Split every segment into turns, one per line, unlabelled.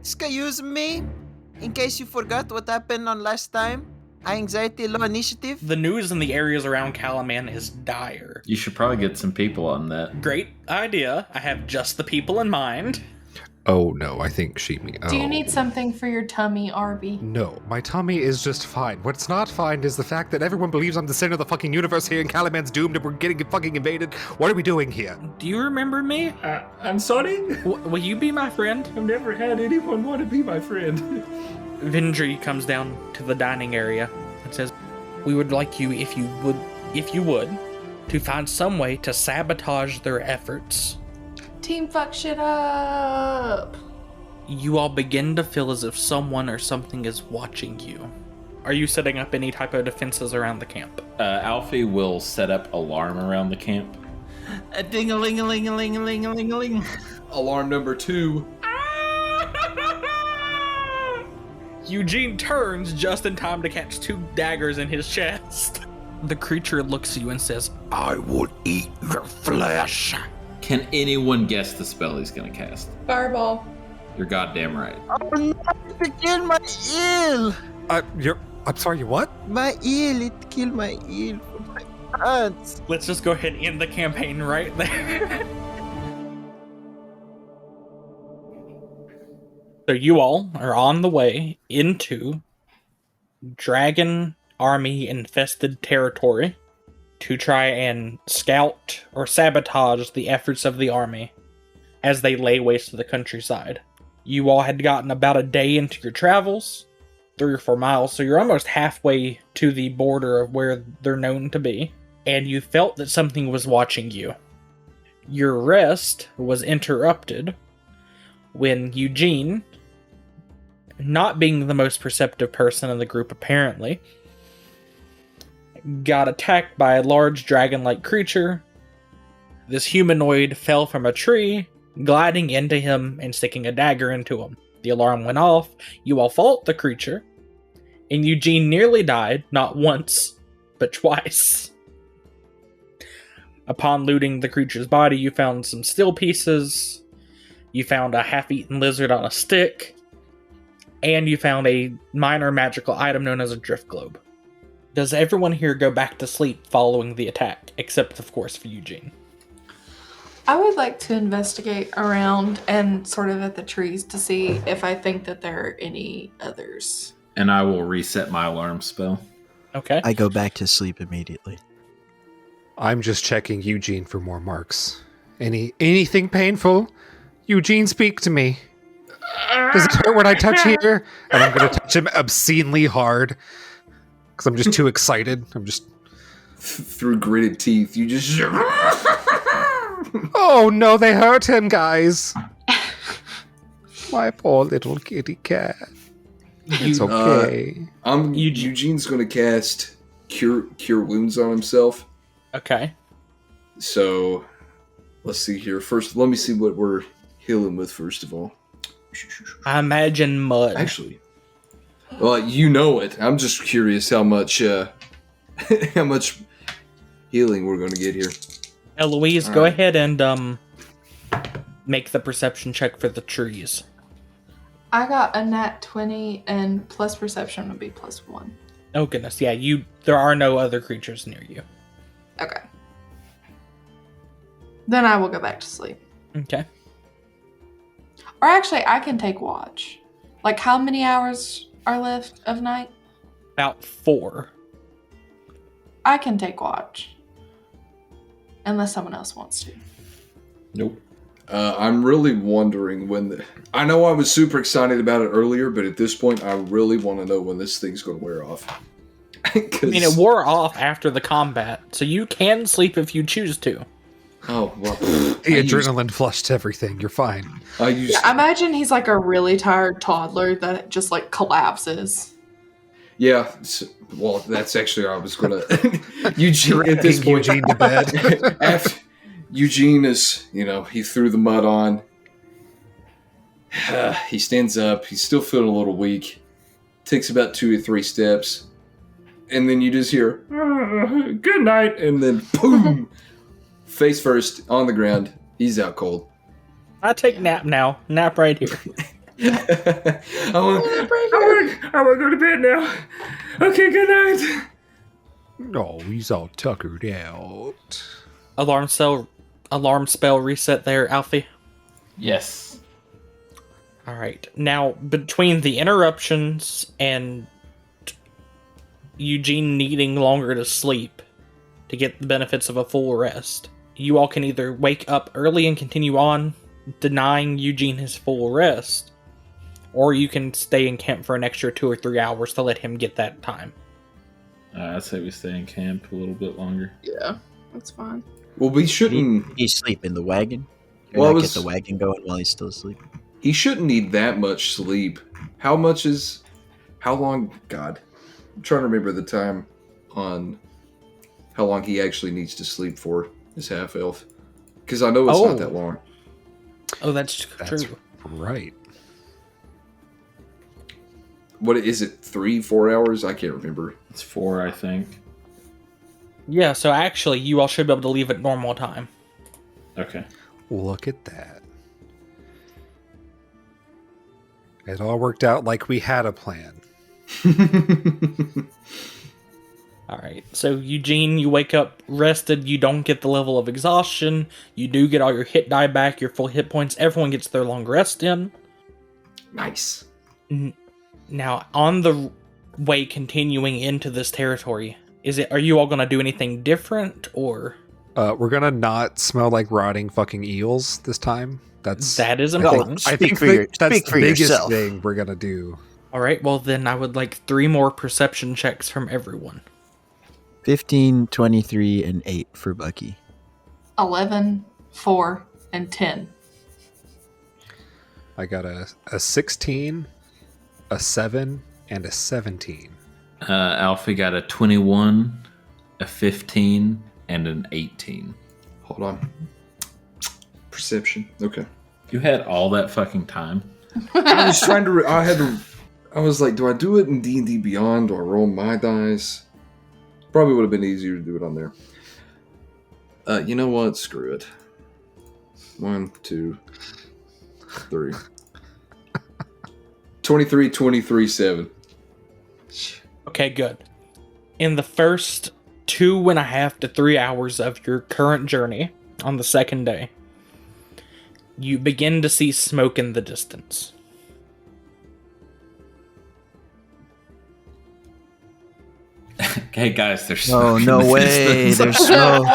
excuse me? In case you forgot what happened on last time? High anxiety, low initiative?
The news in the areas around Calaman is dire.
You should probably get some people on that.
Great idea. I have just the people in mind.
Oh no, I think she means.
Do you need something for your tummy, Arby?
No, my tummy is just fine. What's not fine is the fact that everyone believes I'm the center of the fucking universe here and Calaman's doomed and we're getting fucking invaded. What are we doing here?
Do you remember me?
I'm sorry?
Will you be my friend?
I've never had anyone want to be my friend.
Vindri comes down to the dining area and says, "We would like you, if you would, to find some way to sabotage their efforts.
Team fuck shit up.
You all begin to feel as if someone or something is watching you. Are you setting up any type of defenses around the camp?"
Alfie will set up alarm around the camp.
A ding-a-ling-a-ling-a-ling-a-ling-a-ling.
Alarm number 2.
Eugene turns just in time to catch 2 daggers in his chest. The creature looks at you and says, "I will eat your flesh."
Can anyone guess the spell he's gonna cast?
Fireball.
You're goddamn right.
Oh no, it killed my eel!
I'm sorry, what?
My eel, it killed my eel from my pants.
Let's just go ahead and end the campaign right there. So you all are on the way into dragon army infested territory to try and scout or sabotage the efforts of the army as they lay waste to the countryside. You all had gotten about a day into your travels, 3 or 4 miles, so you're almost halfway to the border of where they're known to be, and you felt that something was watching you. Your rest was interrupted when Eugene, not being the most perceptive person in the group apparently, got attacked by a large dragon-like creature. This humanoid fell from a tree, gliding into him and sticking a dagger into him. The alarm went off, you all fought the creature, and Eugene nearly died, not once, but twice. Upon looting the creature's body, you found some steel pieces, you found a half-eaten lizard on a stick, and you found a minor magical item known as a drift globe. Does everyone here go back to sleep following the attack, except of course for Eugene?
I would like to investigate around and sort of at the trees to see if I think that there are any others.
And I will reset my alarm spell.
Okay.
I go back to sleep immediately.
I'm just checking Eugene for more marks. Anything painful? Eugene, speak to me. Does it hurt when I touch here? And I'm going to touch him obscenely hard. Because I'm just too excited. I'm just...
Through gritted teeth, you just...
Oh no, they hurt him, guys. My poor little kitty cat. It's okay.
Eugene's going to cast Cure Wounds on himself.
Okay.
So, let's see here. First, let me see what we're healing with first of all.
I imagine mud.
Actually, well, you know it. I'm just curious how much how much healing we're going to get here.
Eloise, go ahead and make the perception check for the trees.
I got a nat 20 and plus perception would be +1.
Oh goodness, yeah, there are no other creatures near you.
Okay. Then I will go back to sleep.
Okay.
Or actually, I can take watch. Like, how many hours are left of night?
About 4.
I can take watch. Unless someone else wants to.
Nope. I'm really wondering when I know I was super excited about it earlier, but at this point, I really want to know when this thing's going to wear off.
I mean, it wore off after the combat, so you can sleep if you choose to.
Oh, well.
The adrenaline flushed everything. You're fine.
I imagine he's like a really tired toddler that just like collapses.
Yeah. Well, that's actually I was going to... Eugene, at this point,
Eugene to bed.
After Eugene is, he threw the mud on. He stands up. He's still feeling a little weak. Takes about 2 or 3 steps. And then you just hear, good night. And then, boom, face first on the ground. He's out cold.
I take nap now. Nap right here.
I want to go to bed now. Okay, good night.
Oh, he's all tuckered out.
Alarm spell reset there, Alfie.
Yes.
All right. Now, between the interruptions and Eugene needing longer to sleep to get the benefits of a full rest, you all can either wake up early and continue on, denying Eugene his full rest, or you can stay in camp for an extra 2 or 3 hours to let him get that time.
I'd say we stay in camp a little bit longer.
Yeah, that's fine.
Well, we shouldn't.
He sleep in the wagon.
Well,
Well, get the wagon going while he's still asleep.
He shouldn't need that much sleep. How long? God, I'm trying to remember the time on how long he actually needs to sleep for his half elf. Because I know it's not that long.
Oh, that's true.
Right.
What is it? 3-4 hours? I can't remember.
It's 4, I think.
Yeah, so actually, you all should be able to leave at normal time.
Okay.
Look at that. It all worked out like we had a plan.
All right. So, Eugene, you wake up rested. You don't get the level of exhaustion. You do get all your hit die back, your full hit points. Everyone gets their long rest in.
Nice.
Now, on the way continuing into this territory, are you all going to do anything different, or?
We're gonna not smell like rotting fucking eels this time.
That is
Oh,
important.
I think that's
speak
the
for
biggest
yourself.
thing we're gonna do.
All right. Well, then I would like 3 more perception checks from everyone.
15, 23, and 8 for Bucky.
11, 4, and 10.
I got a 16, a 7, and a 17.
Alfie got a 21, a 15, and an 18.
Hold on. Perception. Okay.
You had all that fucking time.
I was trying to. I was like, do I do it in D&D Beyond? Do I roll my dice? Probably would have been easier to do it on there. You know what? Screw it. 1, 2, 3. 23, 23, 7.
Okay, good. In the first 2.5 to 3 hours of your current journey, on the second day, you begin to see smoke in the distance.
Hey guys, there's
Oh,
smoke in
no
the
way.
distance.
There's smoke.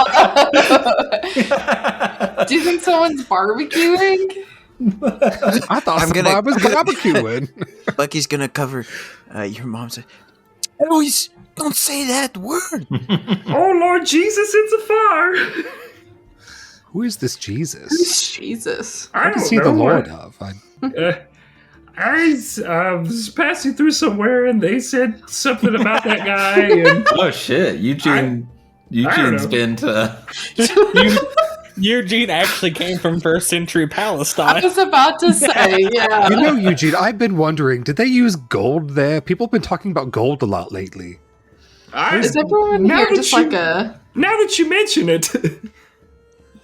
Do you think someone's barbecuing?
I thought
I'm gonna-
somebody was barbecuing.
Bucky's gonna cover your mom's. Always don't say that word.
Oh Lord Jesus! It's a fire.
Who is this Jesus?
Jesus.
What is he the Lord of?
I was passing through somewhere and they said something about that guy. And
Oh shit, Eugene's
know.
been to.
Eugene actually came from first century
I
Palestine.
was about to say, yeah.
You know, Eugene, I've been wondering, did they use gold there? People have been talking about gold a lot lately.
Is everyone
Now
here
that
just
you-
like a...
now that you mention it,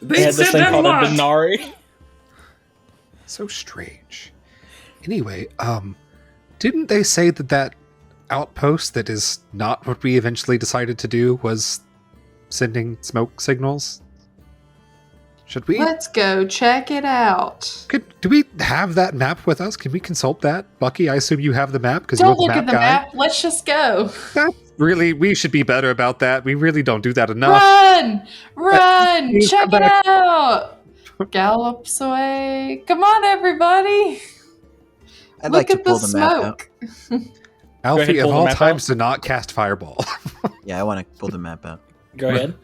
They had this thing called a denarii.
So strange. Anyway, didn't they say that outpost that is not what we eventually decided to do was sending smoke signals? Should we?
Let's go check it out.
Do we have that map with us? Can we consult that? Bucky, I assume you have the map because you're
Don't
the
look
map
at the
guy.
map. Let's just go.
Really, we should be better about that. We really don't do that enough.
Run!
Please
Check
come
it
back.
out! Gallops away. Come on, everybody.
I'd
Look
like to
at
pull
the
the map out.
smoke.
Alfie, of
pull the
all
map
times,
out.
to not cast Fireball.
Yeah, I want to pull the map out.
Go ahead.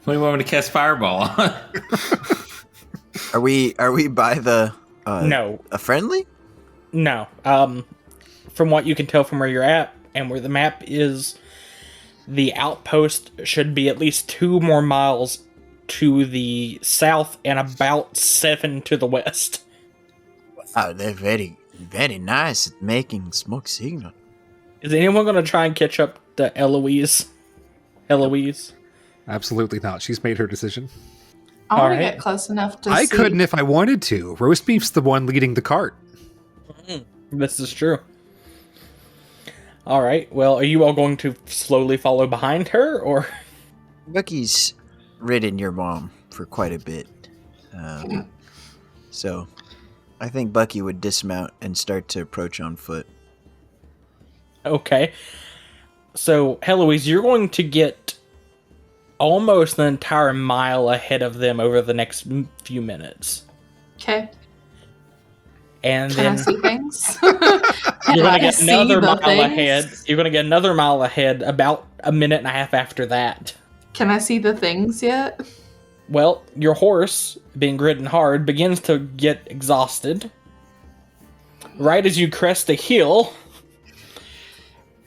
What do you want me to cast Fireball on?
Are we by the
No.
a friendly?
No. From what you can tell from where you're at and where the map is, the outpost should be at least 2 more miles to the south and about 7 to the west.
Oh, they're very, very nice at making smoke signal.
Is anyone going to try and catch up to Eloise? Eloise?
Absolutely not. She's made her decision.
I want to
Alright.
get close enough to
I
see.
couldn't if I wanted to. Roast beef's the one leading the cart.
This is true. All right. Well, are you all going to slowly follow behind her, or?
Bucky's ridden your mom for quite a bit. So I think Bucky would dismount and start to approach on foot.
Okay. So, Heloise, you're going to get almost an entire mile ahead of them over the next few minutes.
Okay.
And
Can I
then
see things?
you're going to get another mile ahead. You're going to get another mile ahead about a minute and a half after that.
Can I see the things yet?
Well, your horse, being ridden hard, begins to get exhausted. Right as you crest a hill,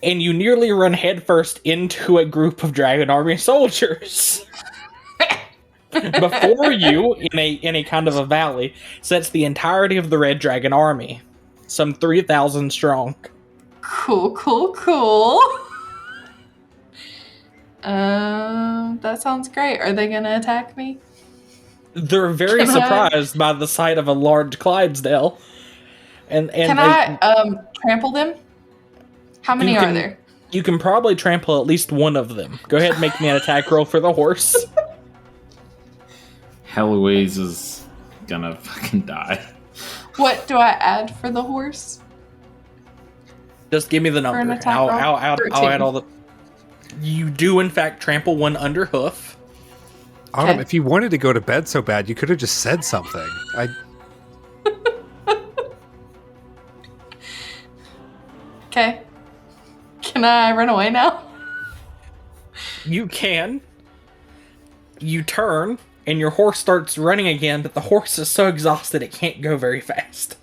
and you nearly run headfirst into a group of Dragon Army soldiers. Before you, in a kind of a valley, sits the entirety of the Red Dragon Army, some 3,000 strong.
Cool. That sounds great. Are they gonna attack me?
They're very
Can I-
surprised by the sight of a large Clydesdale. And
Can
they-
I trample them? How many
You
are
can-
there?
You can probably trample at least one of them. Go ahead and make me an attack roll for the horse.
Heloise is gonna fucking die.
What do I add for the horse?
Just give me the
For an
number.
attack
I'll
roll?
add
13.
all the... You do, in fact, trample one under hoof.
Autumn,
Okay.
if you wanted to go to bed so bad, you could have just said something.
Okay. Can I run away now?
You can. You turn, and your horse starts running again, but the horse is so exhausted it can't go very fast.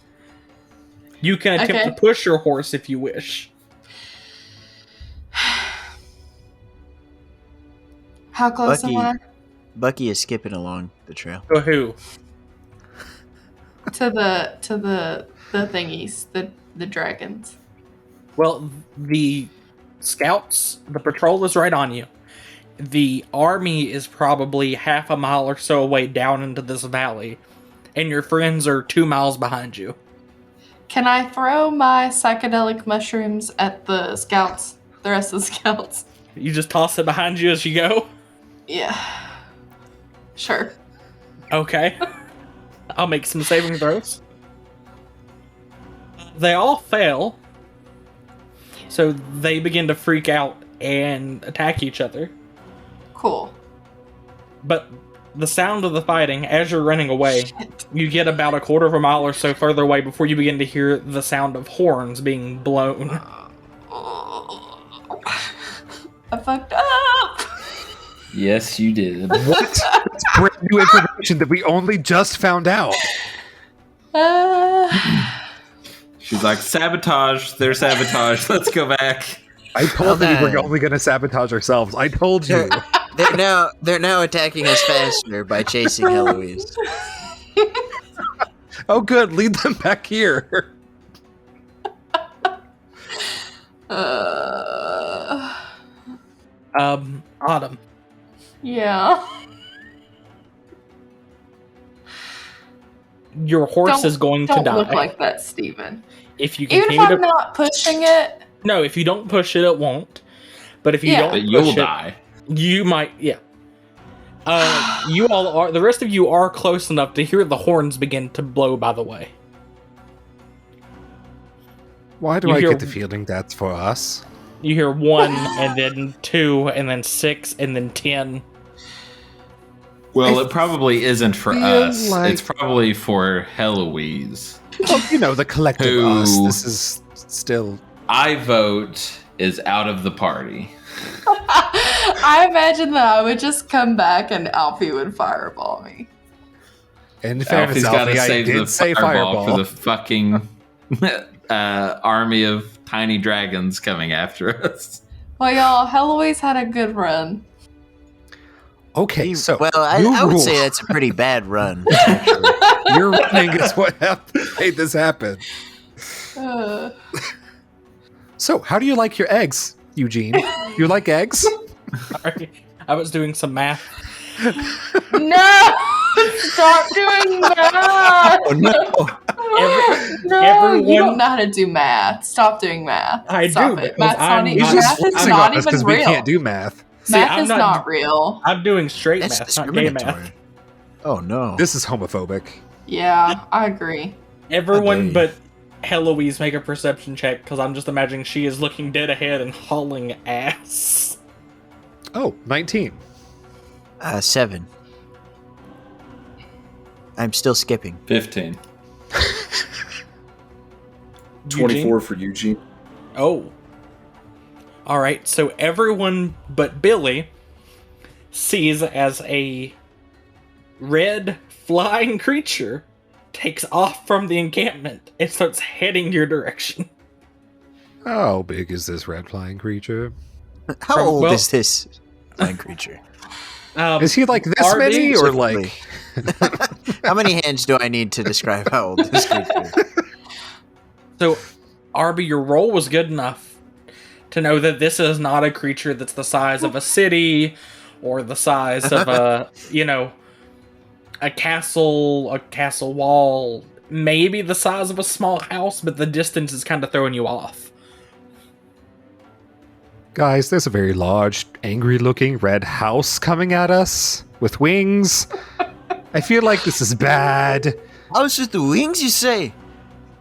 You can attempt
Okay.
to push your horse if you wish.
How close
Bucky.
am I
Bucky is skipping along the trail.
To who?
to the thingies, the dragons?
Well, the scouts, the patrol is right on you. The army is probably half a mile or so away down into this valley, and your friends are 2 miles behind you.
Can I throw my psychedelic mushrooms at the scouts? The rest of the scouts?
You just toss it behind you as you go?
Yeah. Sure.
Okay. I'll make some saving throws. They all fail. So they begin to freak out and attack each other.
Cool.
But the sound of the fighting, as you're running away,
Shit.
you get about a quarter of a mile or so further away before you begin to hear the sound of horns being blown.
I fucked up.
Yes, you did.
What? That's brand new information that we only just found out.
She's like, sabotage. They're sabotage. Let's go back.
I told them we were
man.
only going to sabotage ourselves. I told you.
They're now attacking us faster by chasing Heloise.
Oh, good. Lead them back here.
Autumn.
Yeah.
Your horse is going to
Don't
die.
look like that, Steven.
If you
Even if
continue
I'm
to...
not pushing it.
No, if you don't push it, it won't. But if you
Yeah.
don't
But
push
you'll
it,
die.
you might, yeah. You all are, the rest of you are close enough to hear the horns begin to blow, by the way.
Why do
You
I
hear-
get the feeling that's for us?
You hear 1, and then 2, and then 6, and then 10.
Well, it probably isn't for
feel
us.
like-
It's probably for Heloise.
Well, you know, the collective
Who-
us. This is still...
I vote is out of the party.
I imagine that I would just come back and Alfie would fireball me.
In fairness,
Alfie's got to
Alfie, I
save the
did say
fireball
fireball.
for the fucking army of tiny dragons coming after us.
Well, y'all, Heloise had a good run.
Okay, so
Well, I
new
would
rule.
say that's a pretty bad run. Actually.
Your running is what made this happen.
Uh,
So, how do you like your eggs, Eugene? You like eggs?
Sorry, I was doing some math.
no! Stop doing that!
Oh no!
No, you don't know how to do math. Stop doing math.
I
Stop
do,
it.
because
Math's
I'm
not,
not-
math is not even
because
real.
we can't do math.
See,
Math
I'm
is not real.
I'm doing straight
That's
math, not gay
discriminatory.
math.
Oh no.
This is homophobic.
Yeah, I agree.
Everyone
you.
but Heloise make a perception check, because I'm just imagining she is looking dead ahead and hauling ass.
Oh, 19.
7. I'm still skipping.
15.
24 for Eugene.
Oh. Alright, so everyone but Billy sees as a red flying creature takes off from the encampment and starts heading your direction.
How big is this red flying creature?
How
From-
old
well-
is this flying creature?
Is he like this
Arby,
many, or
Typically.
like?
How many hands do I need to describe how old this creature is?
So, Arby, your roll was good enough to know that this is not a creature that's the size of a city or the size of a, a castle wall, maybe the size of a small house, but the distance is kind of throwing you off.
Guys, there's a very large, angry-looking red house coming at us with wings. I feel like this is bad.
How's with the wings, you say?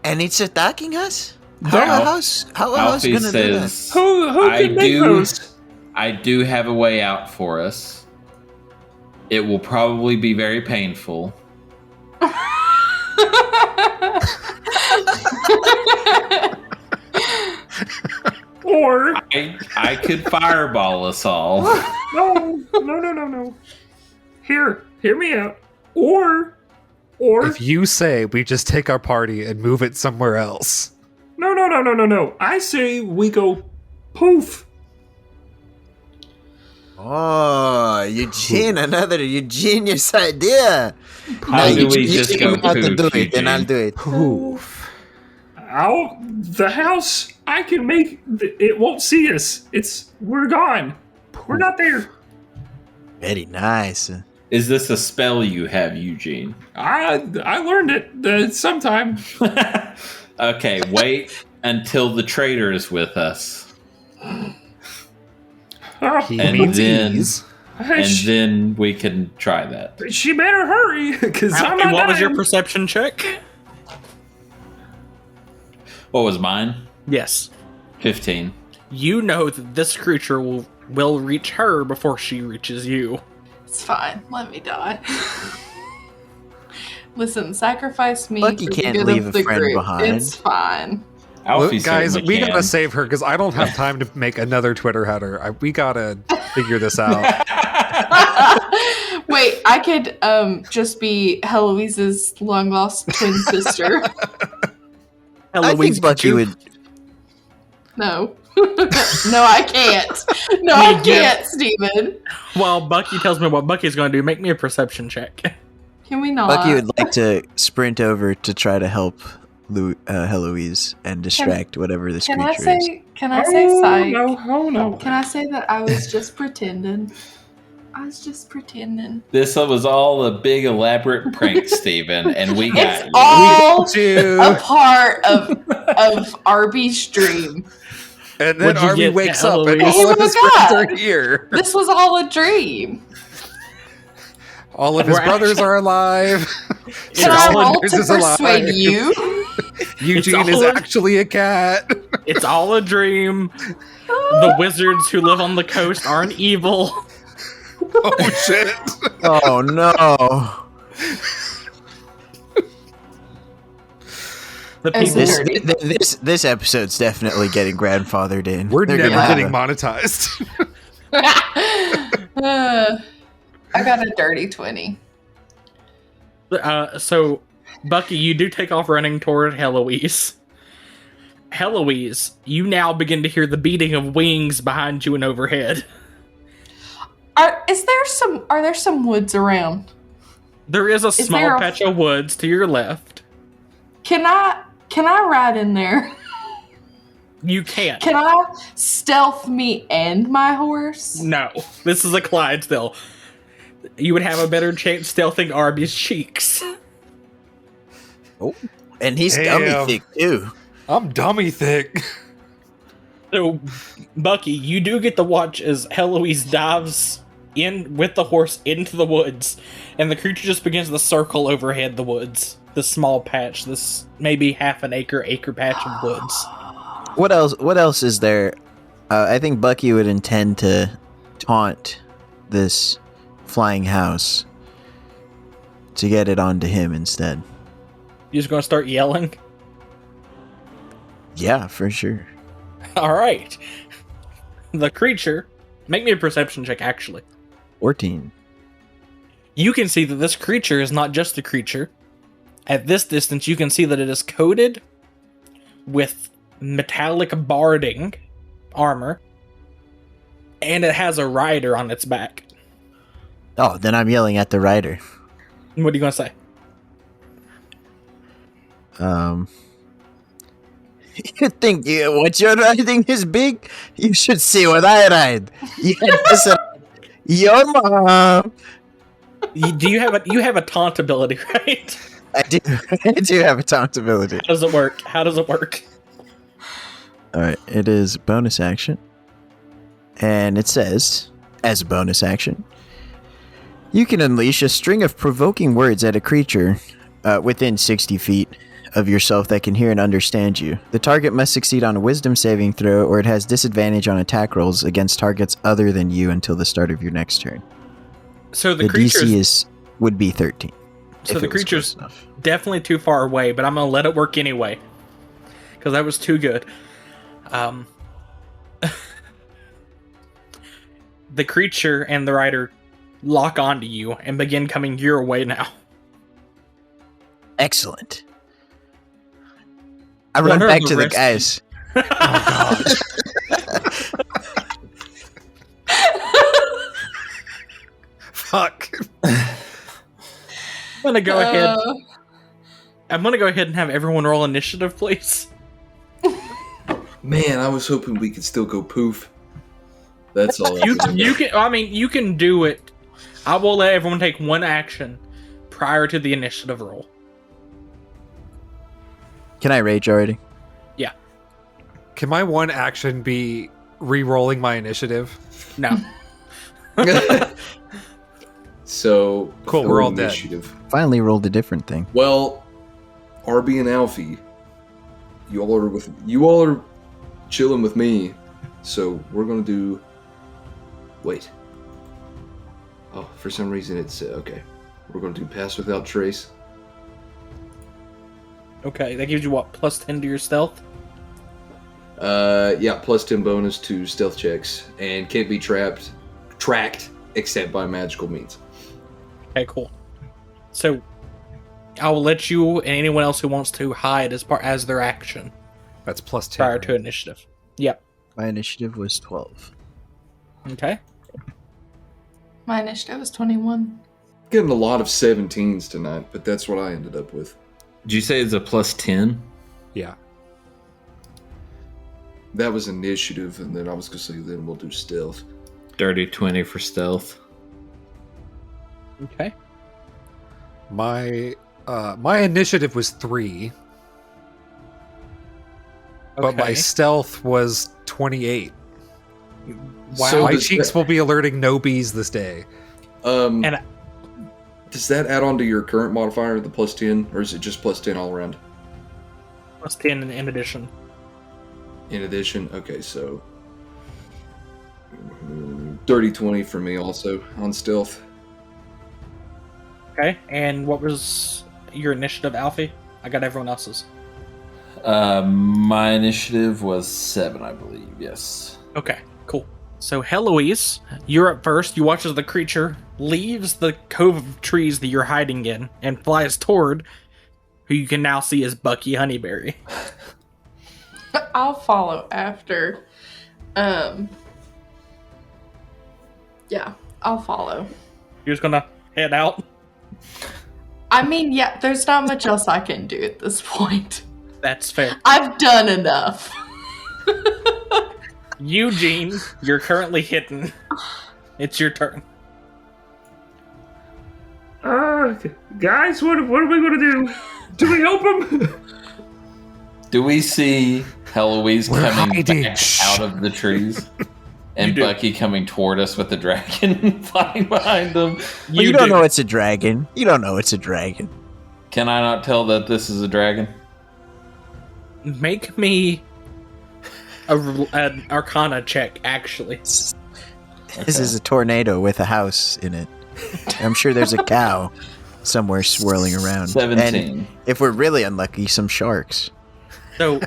And it's attacking us?
How-
How else
Alfie
gonna do that?
says,
Who can make those?
I do have a way out for us. It will probably be very painful.
Or
I could fireball us all.
no. Hear me out. Or
If you say we just take our party and move it somewhere else.
no. I say we go poof.
Oh, Eugene, another Eugenius idea.
How do we just go
I'll do
poof,
it, and I'll
Eugene?
do it.
Poof.
The house, I can make, it won't see us. We're gone. We're not there.
Very nice.
Is this a spell you have, Eugene?
I learned it sometime.
Okay, wait until the traitor is with us.
Oh,
He
And
means
then-
ease.
And then we can try that.
she better hurry, because I'm
Alfie,
not
what was your
dying.
perception check?
What was mine?
Yes.
15.
You know that this creature will reach her before she reaches you.
It's fine. Let me die. Listen, sacrifice me.
Bucky
for the
can't
good
leave
of
a
the
friend
group.
behind.
It's fine.
Alfie
Look, guys,
certainly
we
can.
gotta save her because I don't have time to make another Twitter header. We gotta figure this out.
Wait, I could just be Heloise's long lost twin sister.
I think Bucky would.
No. No, I can't. No, I can't, Steven.
While Bucky tells me what Bucky's going to do, make me a perception check.
Can we not?
Bucky would like to sprint over to try to help Heloise and distract whatever this
Can I
creature is.
say? Can I say psych?
Oh no.
Can I say that I was just pretending? I was just pretending.
This was all a big elaborate prank, Steven, and we got
It's
you.
all
Dude.
a part of Arby's dream.
And then
What'd you
Arby
get,
wakes up and
Eloise?
all
Oh
of
my
his friends
God.
are here.
This was all a dream.
All of his
We're
brothers
actually-
are alive.
Can I roll
Saunders
to
is alive.
persuade you?
Eugene is
all-
actually a cat.
It's all a dream. The wizards who live on the coast aren't evil.
Oh shit.
Oh no!
The
As
people.
This episode's definitely getting grandfathered in.
We're
They're
never
gonna have
getting
a-
monetized.
I got a dirty 20.
So, Bucky, you do take off running toward Heloise. Heloise, you now begin to hear the beating of wings behind you and overhead.
Are there some woods around?
There is a
there
small
a-
patch of woods to your left.
Can I ride in there?
You can't.
Can I stealth me and my horse?
No, this is a Clydesdale. You would have a better chance stealthing Arby's cheeks.
And he's
Damn.
dummy thick too.
I'm dummy thick.
So, Bucky, you do get to watch as Heloise dives in with the horse into the woods, and the creature just begins to circle overhead the woods. This small patch, this maybe half an acre patch of woods.
What else is there? I think Bucky would intend to taunt this flying house to get it onto him instead.
You just gonna start yelling?
Yeah, for sure.
Alright. The creature, make me a perception check actually.
14.
You can see that this creature is not just a creature. At this distance, you can see that it is coated with metallic barding armor, and it has a rider on its back.
Oh, then I'm yelling at the rider.
What are you gonna say?
You think what you're riding is big? You should see what I ride. You can listen. Your mom.
You have a taunt ability, right?
I do. I do have a taunt ability.
How does it work?
All right, it is bonus action, and it says, as a bonus action, you can unleash a string of provoking words at a creature within 60 feet of yourself that can hear and understand you. The target must succeed on a wisdom saving throw, or it has disadvantage on attack rolls against targets other than you until the start of your next turn.
So
The DC would be 13.
So
if
the
it was
creature's
close enough.
definitely too far away, but I'm gonna let it work anyway. Because that was too good. The creature and the rider lock onto you and begin coming your way now.
Excellent. I run
What are
back
the
to the
risks?
guys.
Fuck.
I'm gonna go ahead and have everyone roll initiative, please.
Man, I was hoping we could still go poof. That's all.
You can do it. I will let everyone take one action prior to the initiative roll.
Can I rage already?
Yeah.
Can my one action be re-rolling my initiative?
No.
So
Cool, we're all dead.
initiative.
Finally rolled a different thing.
Well, RB and Alfie, you all are chilling with me, so we're gonna do. Wait. Oh, for some reason it's okay. We're gonna do pass without trace.
Okay, that gives you what, plus 10 to your stealth?
Yeah, plus 10 bonus to stealth checks, and can't be tracked except by magical means.
Okay, cool. So, I will let you and anyone else who wants to hide as their action
That's plus 10.
prior
right?
to initiative. Yep.
My initiative was 12.
Okay.
My initiative was 21.
Getting a lot of 17s tonight, but that's what I ended up with.
Did you say it's a plus 10?
Yeah.
That was initiative, and then I was gonna say then we'll do stealth.
Dirty 20 for stealth.
Okay.
My initiative was 3, but my
Okay.
stealth was 28.
Wow.
So
My
does
cheeks
that-
will be alerting no bees this day.
And
Does that add on to your current modifier, the plus 10, or is it just plus 10 all around?
plus 10 in addition.
In addition, okay, so dirty 20 for me also on stealth.
Okay. And what was your initiative, Alfie? I got everyone else's.
My initiative was 7, I believe. Yes.
Okay, cool. So, Heloise, you're up first. You watch as the creature leaves the cove of trees that you're hiding in and flies toward who you can now see as Bucky Honeyberry.
I'll follow after. Yeah, I'll follow.
You're just gonna head out?
I mean, yeah, there's not much else I can do at this point.
That's fair.
I've done enough.
Eugene, you're currently hidden. It's your turn.
Guys, what are we gonna do? Do we help him?
Do we see Heloise
We're
coming
hiding.
back out of the trees? And
do.
Bucky coming toward us with the dragon flying behind them?
You don't know it's a dragon. You don't know it's a dragon.
Can I not tell that this is a dragon?
Make me an Arcana check, actually.
This is a tornado with a house in it. I'm sure there's a cow somewhere swirling around.
17.
And if we're really unlucky, some sharks.
So,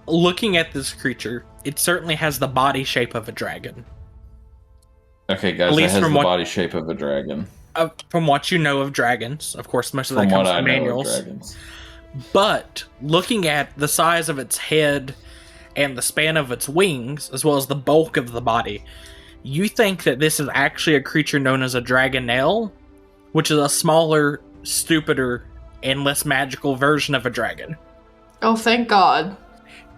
looking at this creature, it certainly has the body shape of a dragon.
Okay, guys,
At
it
least
has
from
the
what-
body shape of a dragon.
From what you know of dragons, of course, most of that
From
comes
what I
from
know of
manuals.
dragons.
But looking at the size of its head and the span of its wings, as well as the bulk of the body, you think that this is actually a creature known as a dragonelle, which is a smaller, stupider, and less magical version of a dragon.
Oh, thank God.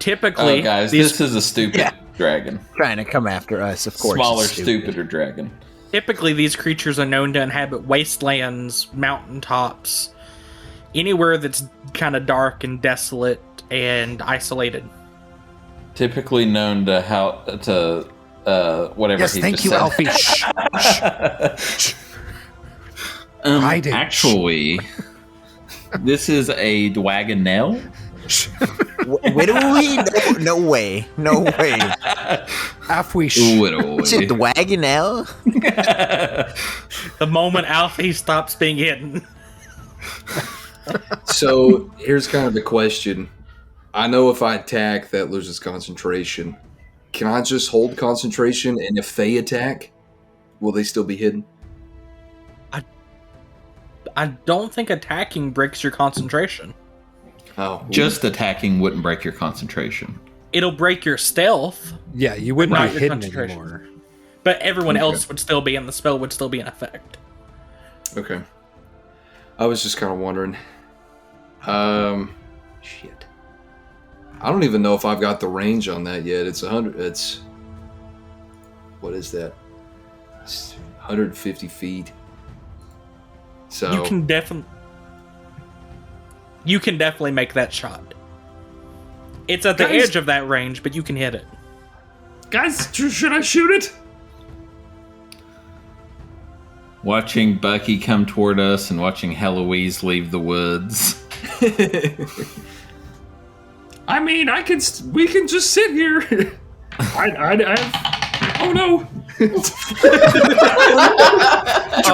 Typically,
Oh, guys,
these,
this is a stupid dragon.
Trying to come after us, of course.
Smaller,
it's stupid.
stupider dragon.
typically these creatures are known to inhabit wastelands, mountaintops, anywhere that's kind of dark and desolate and isolated.
Typically known to whatever.
Yes,
he
thank
just
you,
said.
Alfie. Shh. Hiding.
Actually, this is a dragonelle.
Widowy? No way. No way.
Afwish.
It's a wagonelle?
The moment Alfie stops being hidden.
So here's kind of the question. I know if I attack, that loses concentration. Can I just hold concentration, and if they attack, will they still be hidden?
I don't think attacking breaks your concentration.
Oh,
Just attacking wouldn't break your concentration.
It'll break your stealth,
Yeah, you wouldn't
Not
be
your
hidden
concentration.
anymore.
but everyone
Okay.
else would still be, and the spell would still be in effect.
Okay. I was just kind of wondering. Shit. I don't even know if I've got the range on that yet. It's 100. It's what is that? It's 150 feet. So
You can definitely make that shot. It's at the
Guys-
edge of that range, but you can hit it.
Guys, should I shoot it?
Watching Bucky come toward us and watching Heloise leave the woods.
I mean, we can just sit here. Oh no!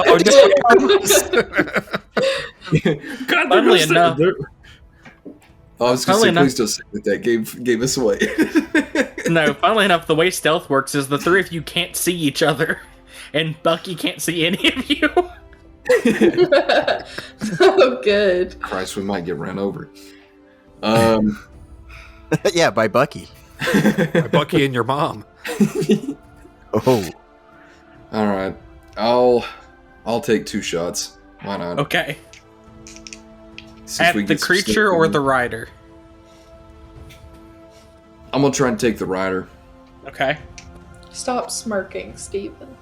Oh,
God,
Funnily enough-
I was going
Funnily
to say,
enough-
please don't say that gave us away.
no, funnily enough, the way stealth works is the three of you can't see each other, and Bucky can't see any of you.
Oh, good.
Christ, we might get run over.
Yeah, by Bucky.
By Bucky and your mom.
Oh.
All right, I'll take 2 shots. Why not?
Okay.
See if
At
we
the
get some
creature
stuff
or
going.
the rider?
I'm gonna try and take the rider.
Okay.
Stop smirking, Stephen.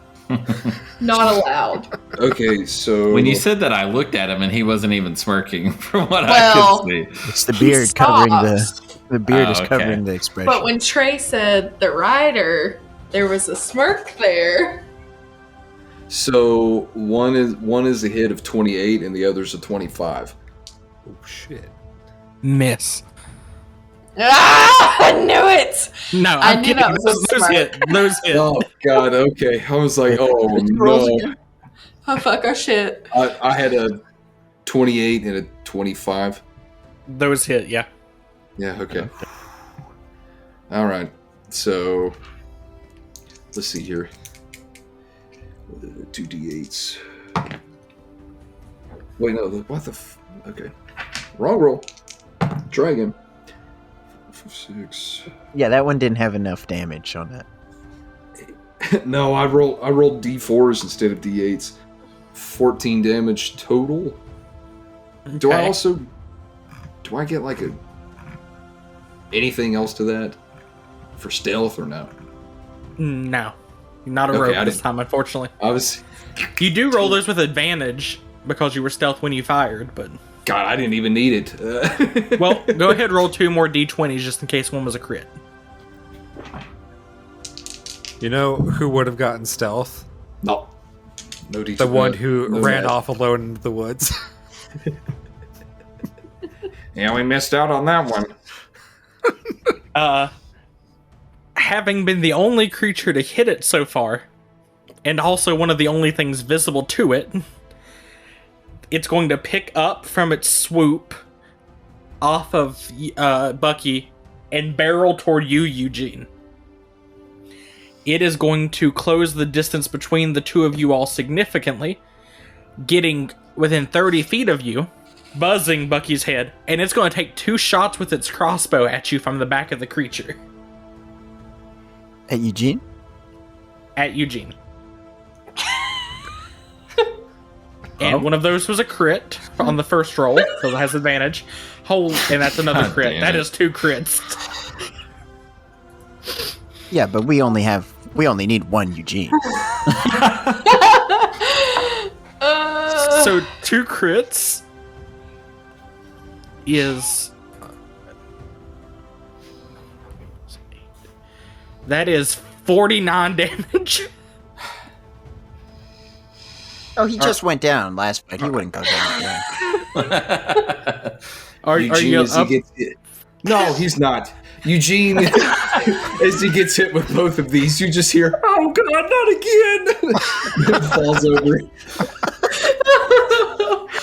Not allowed.
Okay, so
When you said that, I looked at him and he wasn't even smirking from what
Well-
I could see.
It's the beard covering
Stops.
the beard
Oh,
is
okay.
covering the expression.
But when Trey said the rider, there was a smirk there.
So one is a hit of 28 and the other's a 25.
Oh, shit.
Miss.
Ah, I knew it.
No,
I
I'm
knew
kidding.
that was a
Those
smirk.
hit. Those hit.
Oh God, okay. I was like, oh no.
Oh fuck our shit.
I had a 28 and a 25.
Those hit, yeah.
Yeah, okay. All right. So let's see here. 2d8s. Wait, no. What the? Okay. Wrong roll. Try again. 6.
yeah, that one didn't have enough damage on that.
No, I rolled d4s instead of d8s. 14 damage total. Do I
Okay.
do I get like anything else to that for stealth or no?
No. You're not a
Okay,
rogue
I
this
didn't-
time, unfortunately.
I was
You do roll those with advantage because you were stealth when you fired, but
God, I didn't even need it.
Well, go ahead, roll 2 more d20s just in case one was a crit.
You know who would have gotten stealth?
No. No
The one who ran off alone into the woods.
Yeah, we missed out on that one.
Having been the only creature to hit it so far, and also one of the only things visible to it, it's going to pick up from its swoop off of Bucky and barrel toward you, Eugene. It is going to close the distance between the two of you all significantly, getting within 30 feet of you, buzzing Bucky's head, and it's going to take 2 shots with its crossbow at you from the back of the creature.
At Eugene?
At Eugene. And one of those was a crit on the first roll, so it has advantage. And that's another
God
crit.
damn
That
it.
is 2 crits.
Yeah, but we only need one Eugene.
So 2 crits is... That is 49 damage.
Oh, he just went down last fight. He wouldn't go down again.
Are you
as he
up?
gets hit. No, he's not. Eugene, as he gets hit with both of these, you just hear, "Oh God, not again!" Falls over.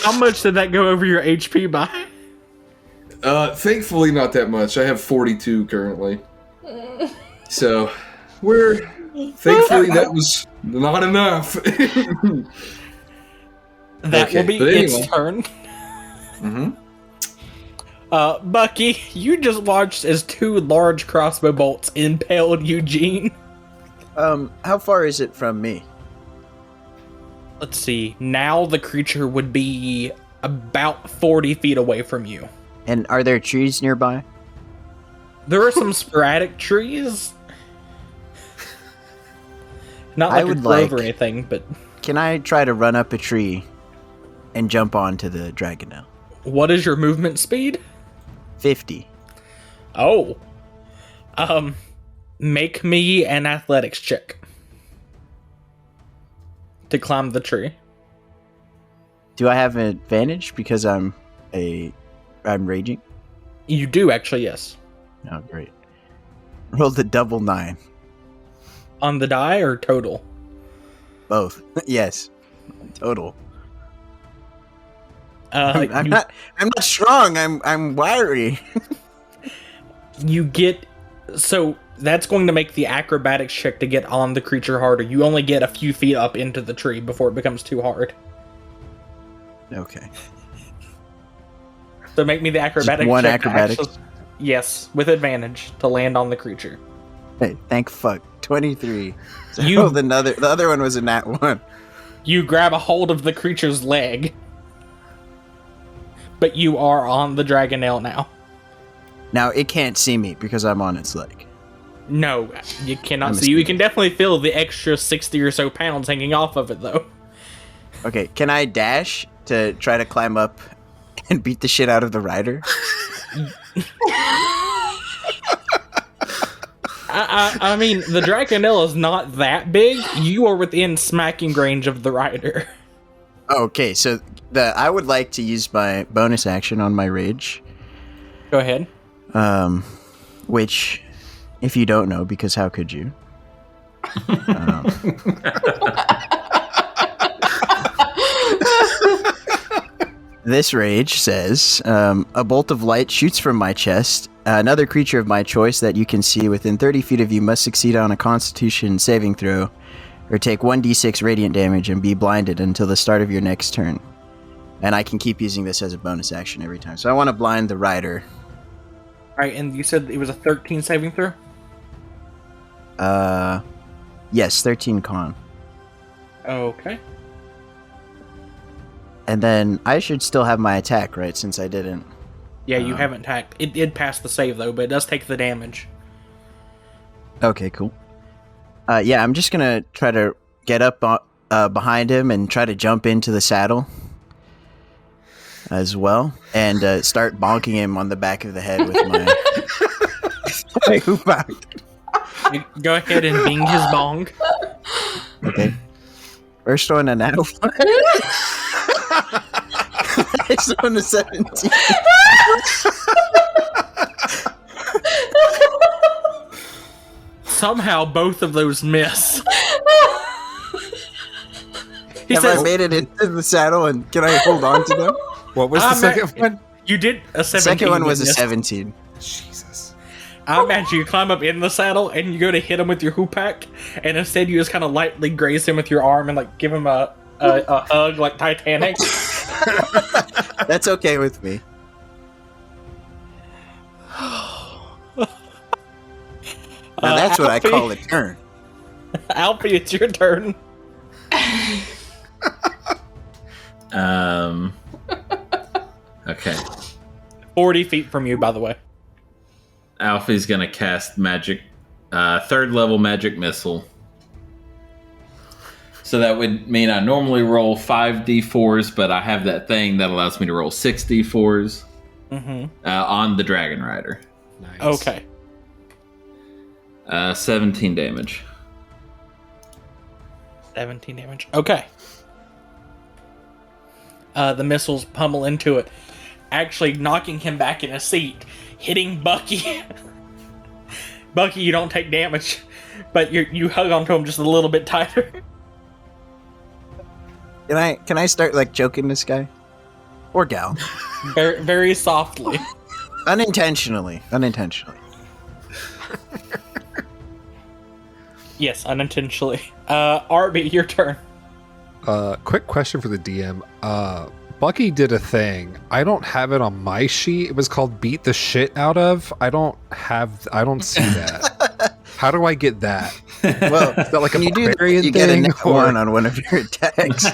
How much did that go over your HP by?
Thankfully, not that much. I have 42 currently. So, thankfully, that was not enough.
That
Okay,
will be
but
its
anyway.
turn.
Mm-hmm.
Bucky, you just watched as 2 large crossbow bolts impaled Eugene.
How far is it from me?
Let's see. Now the creature would be about 40 feet away from you.
And are there trees nearby?
There are some sporadic trees. Not like
I would
a grove
like-
or anything, but
Can I try to run up a tree and jump onto the dragonelle?
what is your movement speed?
50.
Oh. Make me an athletics check. To climb the tree.
Do I have an advantage because I'm raging?
You do actually, yes.
Oh, great. Roll the double 9.
On the die or total?
Both. Yes. Total. I'm
You-
not strong. I'm wiry.
You get... So, that's going to make the acrobatics check to get on the creature harder. You only get a few feet up into the tree before it becomes too hard.
Okay.
So make me the acrobatics
one
check. to
acrobatics?
actually- yes, with advantage to land on the creature.
Hey, thank fuck. 23. So
You-
the other one was a nat 1.
You grab a hold of the creature's leg. But you are on the dragonelle now.
Now, it can't see me because I'm on its leg.
No, you cannot
I'm
see you. You
assuming.
can definitely feel the extra 60 or so pounds hanging off of it, though.
Okay, can I dash to try to climb up and beat the shit out of the rider?
I mean, the dragonelle is not that big. You are within smacking range of the rider.
Okay, so I would like to use my bonus action on my rage.
Go ahead.
Which, if you don't know, because how could you? This rage says, a bolt of light shoots from my chest. Another creature of my choice that you can see within 30 feet of you must succeed on a constitution saving throw or take 1d6 radiant damage and be blinded until the start of your next turn. And I can keep using this as a bonus action every time. So I want to blind the rider.
Alright, and you said it was a 13 saving throw?
Yes, 13 con.
Okay.
And then I should still have my attack, right? Since I didn't.
Yeah, you haven't attacked. It did pass the save, though, but it does take the damage.
Okay, cool. Yeah, I'm just gonna try to get up behind him and try to jump into the saddle. as well and start bonking him on the back of the head with my, my hoop.
Go ahead and ding his bong.
Okay. First one, a nat one. Next one, a 17.
Somehow both of those miss. He
Have
says,
I made it into the saddle, and can I hold on to them?
What was the second one?
You did a 17.
The second one was a
miss.
17.
Jesus.
I imagine you climb up in the saddle and you go to hit him with your hoopak, and instead you just kind of lightly graze him with your arm and like give him a hug like Titanic.
That's okay with me. Now that's what I
Alfie.
call a turn.
Alfie, it's your turn.
Okay.
40 feet from you, by the way.
Alfie's gonna cast magic, third level magic missile. So that would mean I normally roll 5d4s, but I have that thing that allows me to roll 6d4s on the Dragon Rider.
Nice.
Okay.
17 damage.
17 damage. Okay. The missiles pummel into it, actually knocking him back in a seat, hitting Bucky. Bucky, you don't take damage, but you hug onto him just a little bit tighter.
Can I start like choking this guy? Or gal?
Very, very softly.
Unintentionally.
Yes, unintentionally. Arby, your turn.
Quick question for the DM. Bucky did a thing. I don't have it on my sheet. It was called beat the shit out of. I don't see that. How do I get that?
Well,
Is that like a
when you do
barbarian
you get a
thing?
net
or-
one on one of your attacks.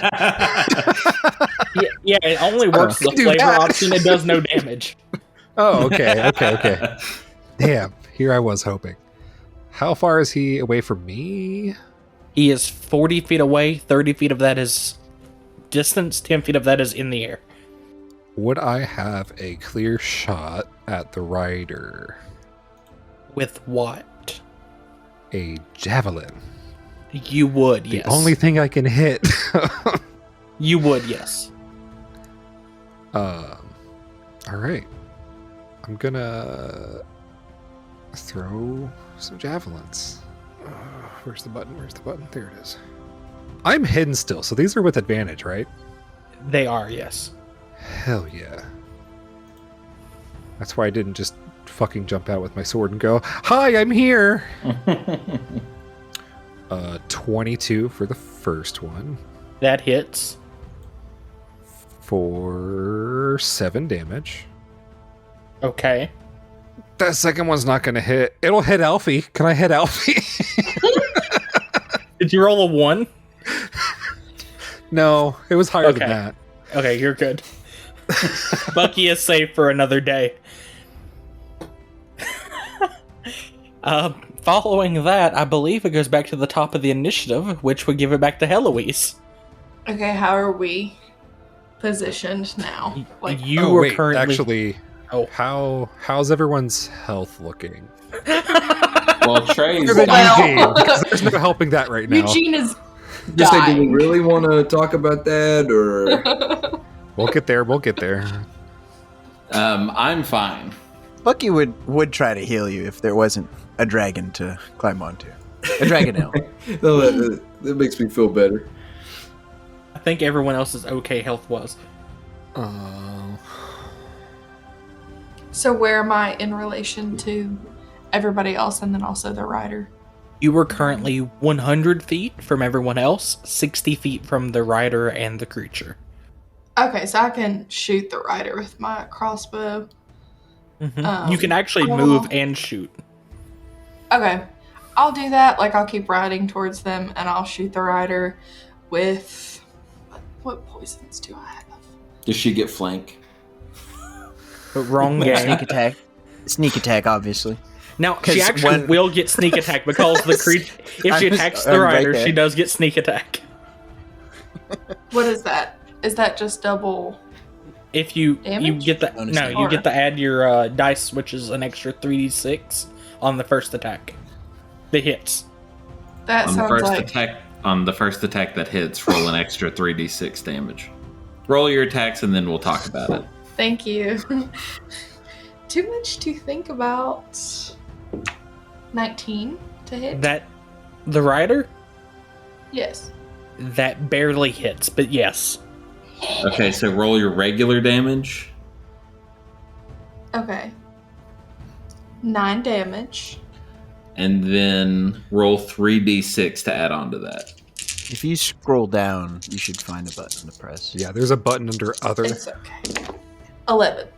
Yeah, it only works as a
do
flavor
that.
option. It does no damage.
Oh, okay. Damn, here I was hoping. How far is he away from me?
He is 40 feet away. 30 feet of that is distance. 10 feet of that is in the air.
Would I have a clear shot at the rider?
With what?
A javelin.
You would,
The
yes.
only thing I can hit.
You would, yes.
All right. I'm gonna throw some javelins. Where's the button? There it is. I'm hidden still, so these are with advantage, right?
They are, yes.
Hell yeah. That's why I didn't just fucking jump out with my sword and go, "Hi, I'm here." 22 for the first one
That hits.
for 7 damage.
Okay.
That second one's not gonna hit. It'll hit Alfie. Can I hit Alfie?
Did you roll a 1?
No, it was higher
Okay.
than that.
Okay, you're good. Bucky is safe for another day. Following that, I believe it goes back to the top of the initiative, which would give it back to Heloise.
Okay, how are we positioned now? Like,
You
Oh,
were
wait,
currently...
actually,
Oh.
how's everyone's health looking?
Well, Trey's
Other than
Well-
Eugene, because there's no helping that right now.
Eugene is
Just say, do we
dying.
really want to talk about that, or
We'll get there.
I'm fine.
Bucky would try to heal you if there wasn't a dragon to climb onto. A dragon elk.
no, that makes me feel better.
I think everyone else's okay health was.
So where am I in relation to everybody else and then also the rider?
You were currently 100 feet from everyone else, 60 feet from the rider and the creature.
Okay, so I can shoot the rider with my crossbow.
You can actually move and shoot.
Okay, I'll do that. Like, I'll keep riding towards them and I'll shoot the rider with... What poisons do I have?
Does she get flank?
But wrong
Sneak
game.
attack. Sneak attack, obviously.
Now, she
'Cause
actually
when-
will get sneak attack because the creature... If she attacks the
I'm right
rider,
there.
she does get sneak attack.
What is that? Is that just double?
If you
Damage?
get the
Bonus
no,
damage.
you get to add your dice, which is an extra 3d6 on the first attack. The hits.
That
On the
sounds
first
like
attack, that hits, roll an extra 3d6 damage. Roll your attacks, and then we'll talk about it.
thank you. Too much to think about. 19 to hit.
That the rider
Yes.
that barely hits, but yes.
Okay, so roll your regular damage.
Okay. 9 damage.
And then roll 3d6 to add on to that.
If you scroll down, you should find a button to press.
Yeah, there's a button under other.
It's okay. 11.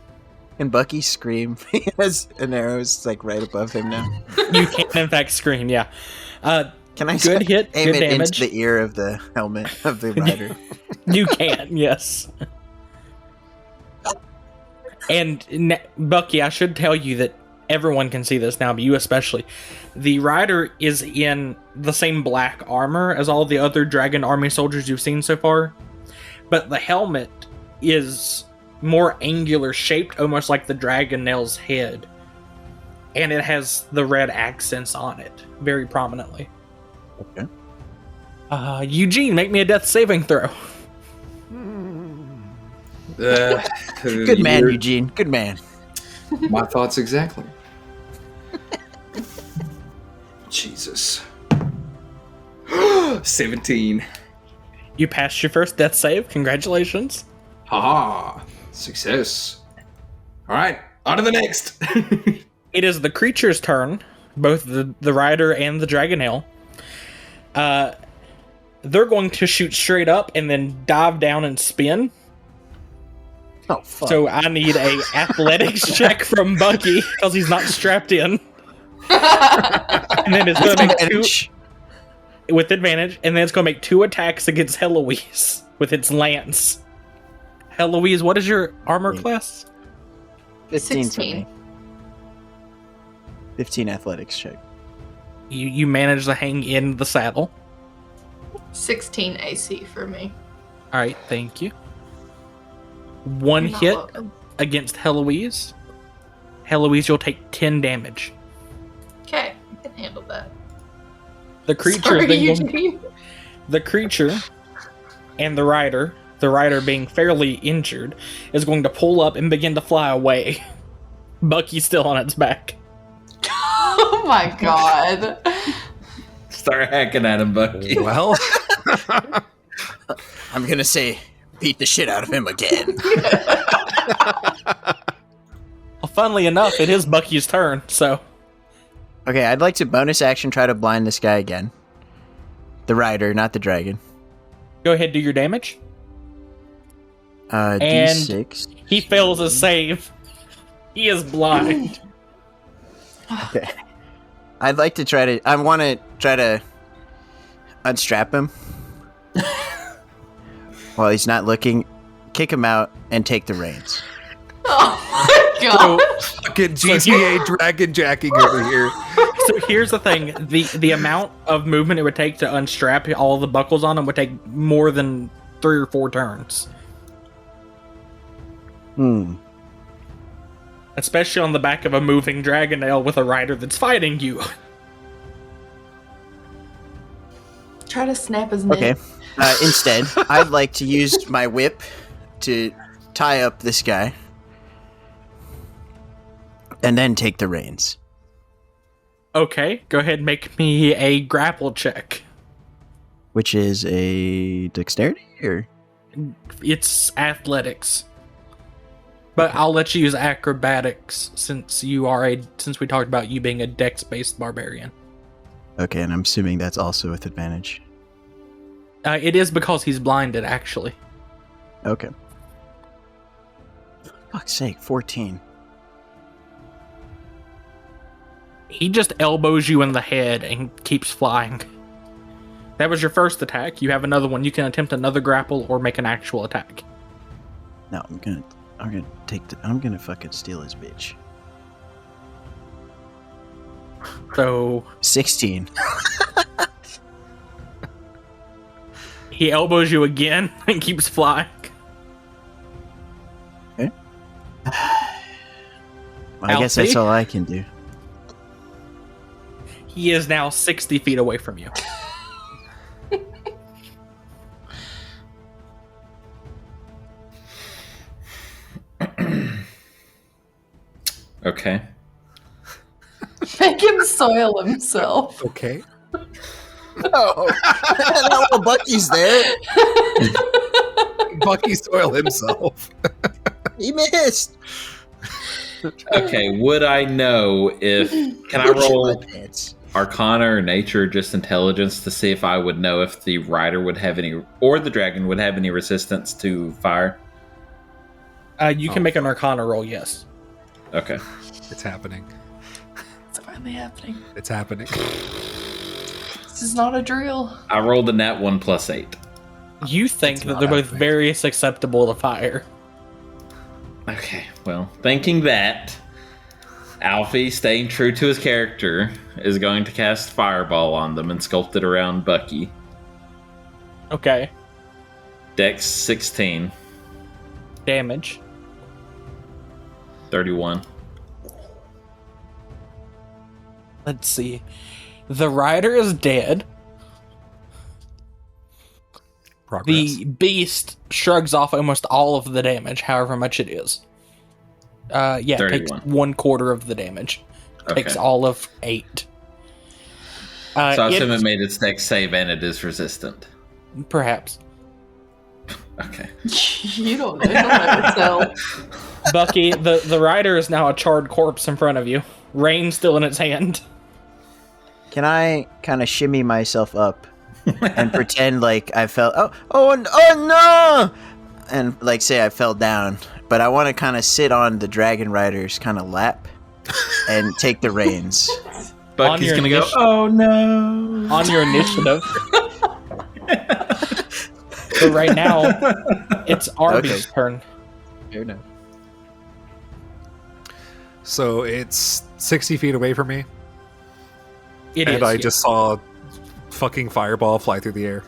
And Bucky scream. He has an arrow like right above him now.
You can in fact scream, yeah.
Can I
Good hit,
aim
good
it
damage.
into the ear of the helmet of the rider?
You can, yes. And Bucky, I should tell you that everyone can see this now, but you especially. The rider is in the same black armor as all the other Dragon Army soldiers you've seen so far, but the helmet is more angular shaped, almost like the Dragonel's head. And it has the red accents on it, very prominently.
Okay.
Eugene, make me a death saving throw.
Good man, Eugene. Good man.
My thoughts exactly. Jesus. 17.
You passed your first death save. Congratulations.
Haha. Success. All right, on to the next.
It is the creature's turn, both the rider and the dragonel. They're going to shoot straight up and then dive down and spin.
Oh, fuck.
So I need a athletics check from Bucky because he's not strapped in. And then it's going to make
Advantage.
with advantage, and then it's going to make 2 attacks against Heloise with its lance. Heloise, what is your armor class?
15 for
16.
me. 15 athletics check.
You manage to hang in the saddle.
16 AC for me.
All right, thank you. 1
You're not
hit
welcome.
against Heloise. Heloise, you'll take 10 damage.
Okay, I can handle that.
The creature,
Sorry,
then
Eugene.
the creature, and the rider being fairly injured, is going to pull up and begin to fly away. Bucky's still on its back.
Oh my god.
Start hacking at him, Bucky.
Well,
I'm gonna say, beat the shit out of him again.
Well, funnily enough, it is Bucky's turn, so
Okay, I'd like to bonus action try to blind this guy again. The rider, not the dragon.
go ahead, do your damage. And-
D6.
He fails a save. He is blind.
Okay. I'd like to try to. I want to try to unstrap him while he's not looking. Kick him out and take the reins.
Oh my god.
fucking GTA dragon jacking over here.
So here's the thing: the amount of movement it would take to unstrap all the buckles on him would take more than 3 or 4 turns, especially on the back of a moving dragonel with a rider that's fighting you.
Try to snap his neck.
Okay. Instead, I'd like to use my whip to tie up this guy and then take the reins.
Okay, go ahead and make me a grapple check.
Which is a dexterity or
It's athletics, but I'll let you use acrobatics since we talked about you being a dex-based barbarian.
okay, and I'm assuming that's also with advantage.
It is because he's blinded, actually.
Okay. Fuck's sake, 14.
He just elbows you in the head and keeps flying. That was your first attack. You have another one. You can attempt another grapple or make an actual attack.
No, I'm gonna fucking steal his bitch.
So
16.
he elbows you again and keeps flying.
I guess that's
Alfie?
all I can do.
He is now 60 feet away from you.
Okay.
Make him soil himself.
Okay.
Oh, now while Bucky's there,
Bucky soil himself.
he missed.
Okay, would I know if... Can I roll Arcana or Nature, just Intelligence, to see if I would know if the rider would have any... Or the dragon would have any resistance to fire?
You can make an Arcana roll, yes.
Okay.
It's happening.
It's finally happening.
It's happening.
This is not a drill.
I rolled a nat 1 plus 8.
You think
It's
that
not
they're both
happening.
very susceptible to fire.
Okay, well, thinking that, Alfie, staying true to his character, is going to cast Fireball on them and sculpt it around Bucky.
Okay.
Dex 16,
Damage.
31.
Let's see. The rider is dead.
Progress.
The beast shrugs off almost all of the damage, however much it is. Yeah, takes
31.
1/4 of the damage. Takes
Okay.
all of 8.
So I assume
it's-
it made its dex save and it is resistant.
Perhaps.
Okay.
You don't know. You'll never tell.
Bucky, the rider is now a charred corpse in front of you. Rain still in its hand.
Can I kind of shimmy myself up and pretend like I fell? Oh no! And like say I fell down, but I want to kind of sit on the dragon rider's kind of lap and take the reins.
Bucky's
your
gonna go,
initiative.
oh no!
On your initiative. So right now, it's Arby's turn.
Fair enough.
So it's 60 feet away from me,
It
and
is.
I
yeah.
just saw fucking fireball fly through the air.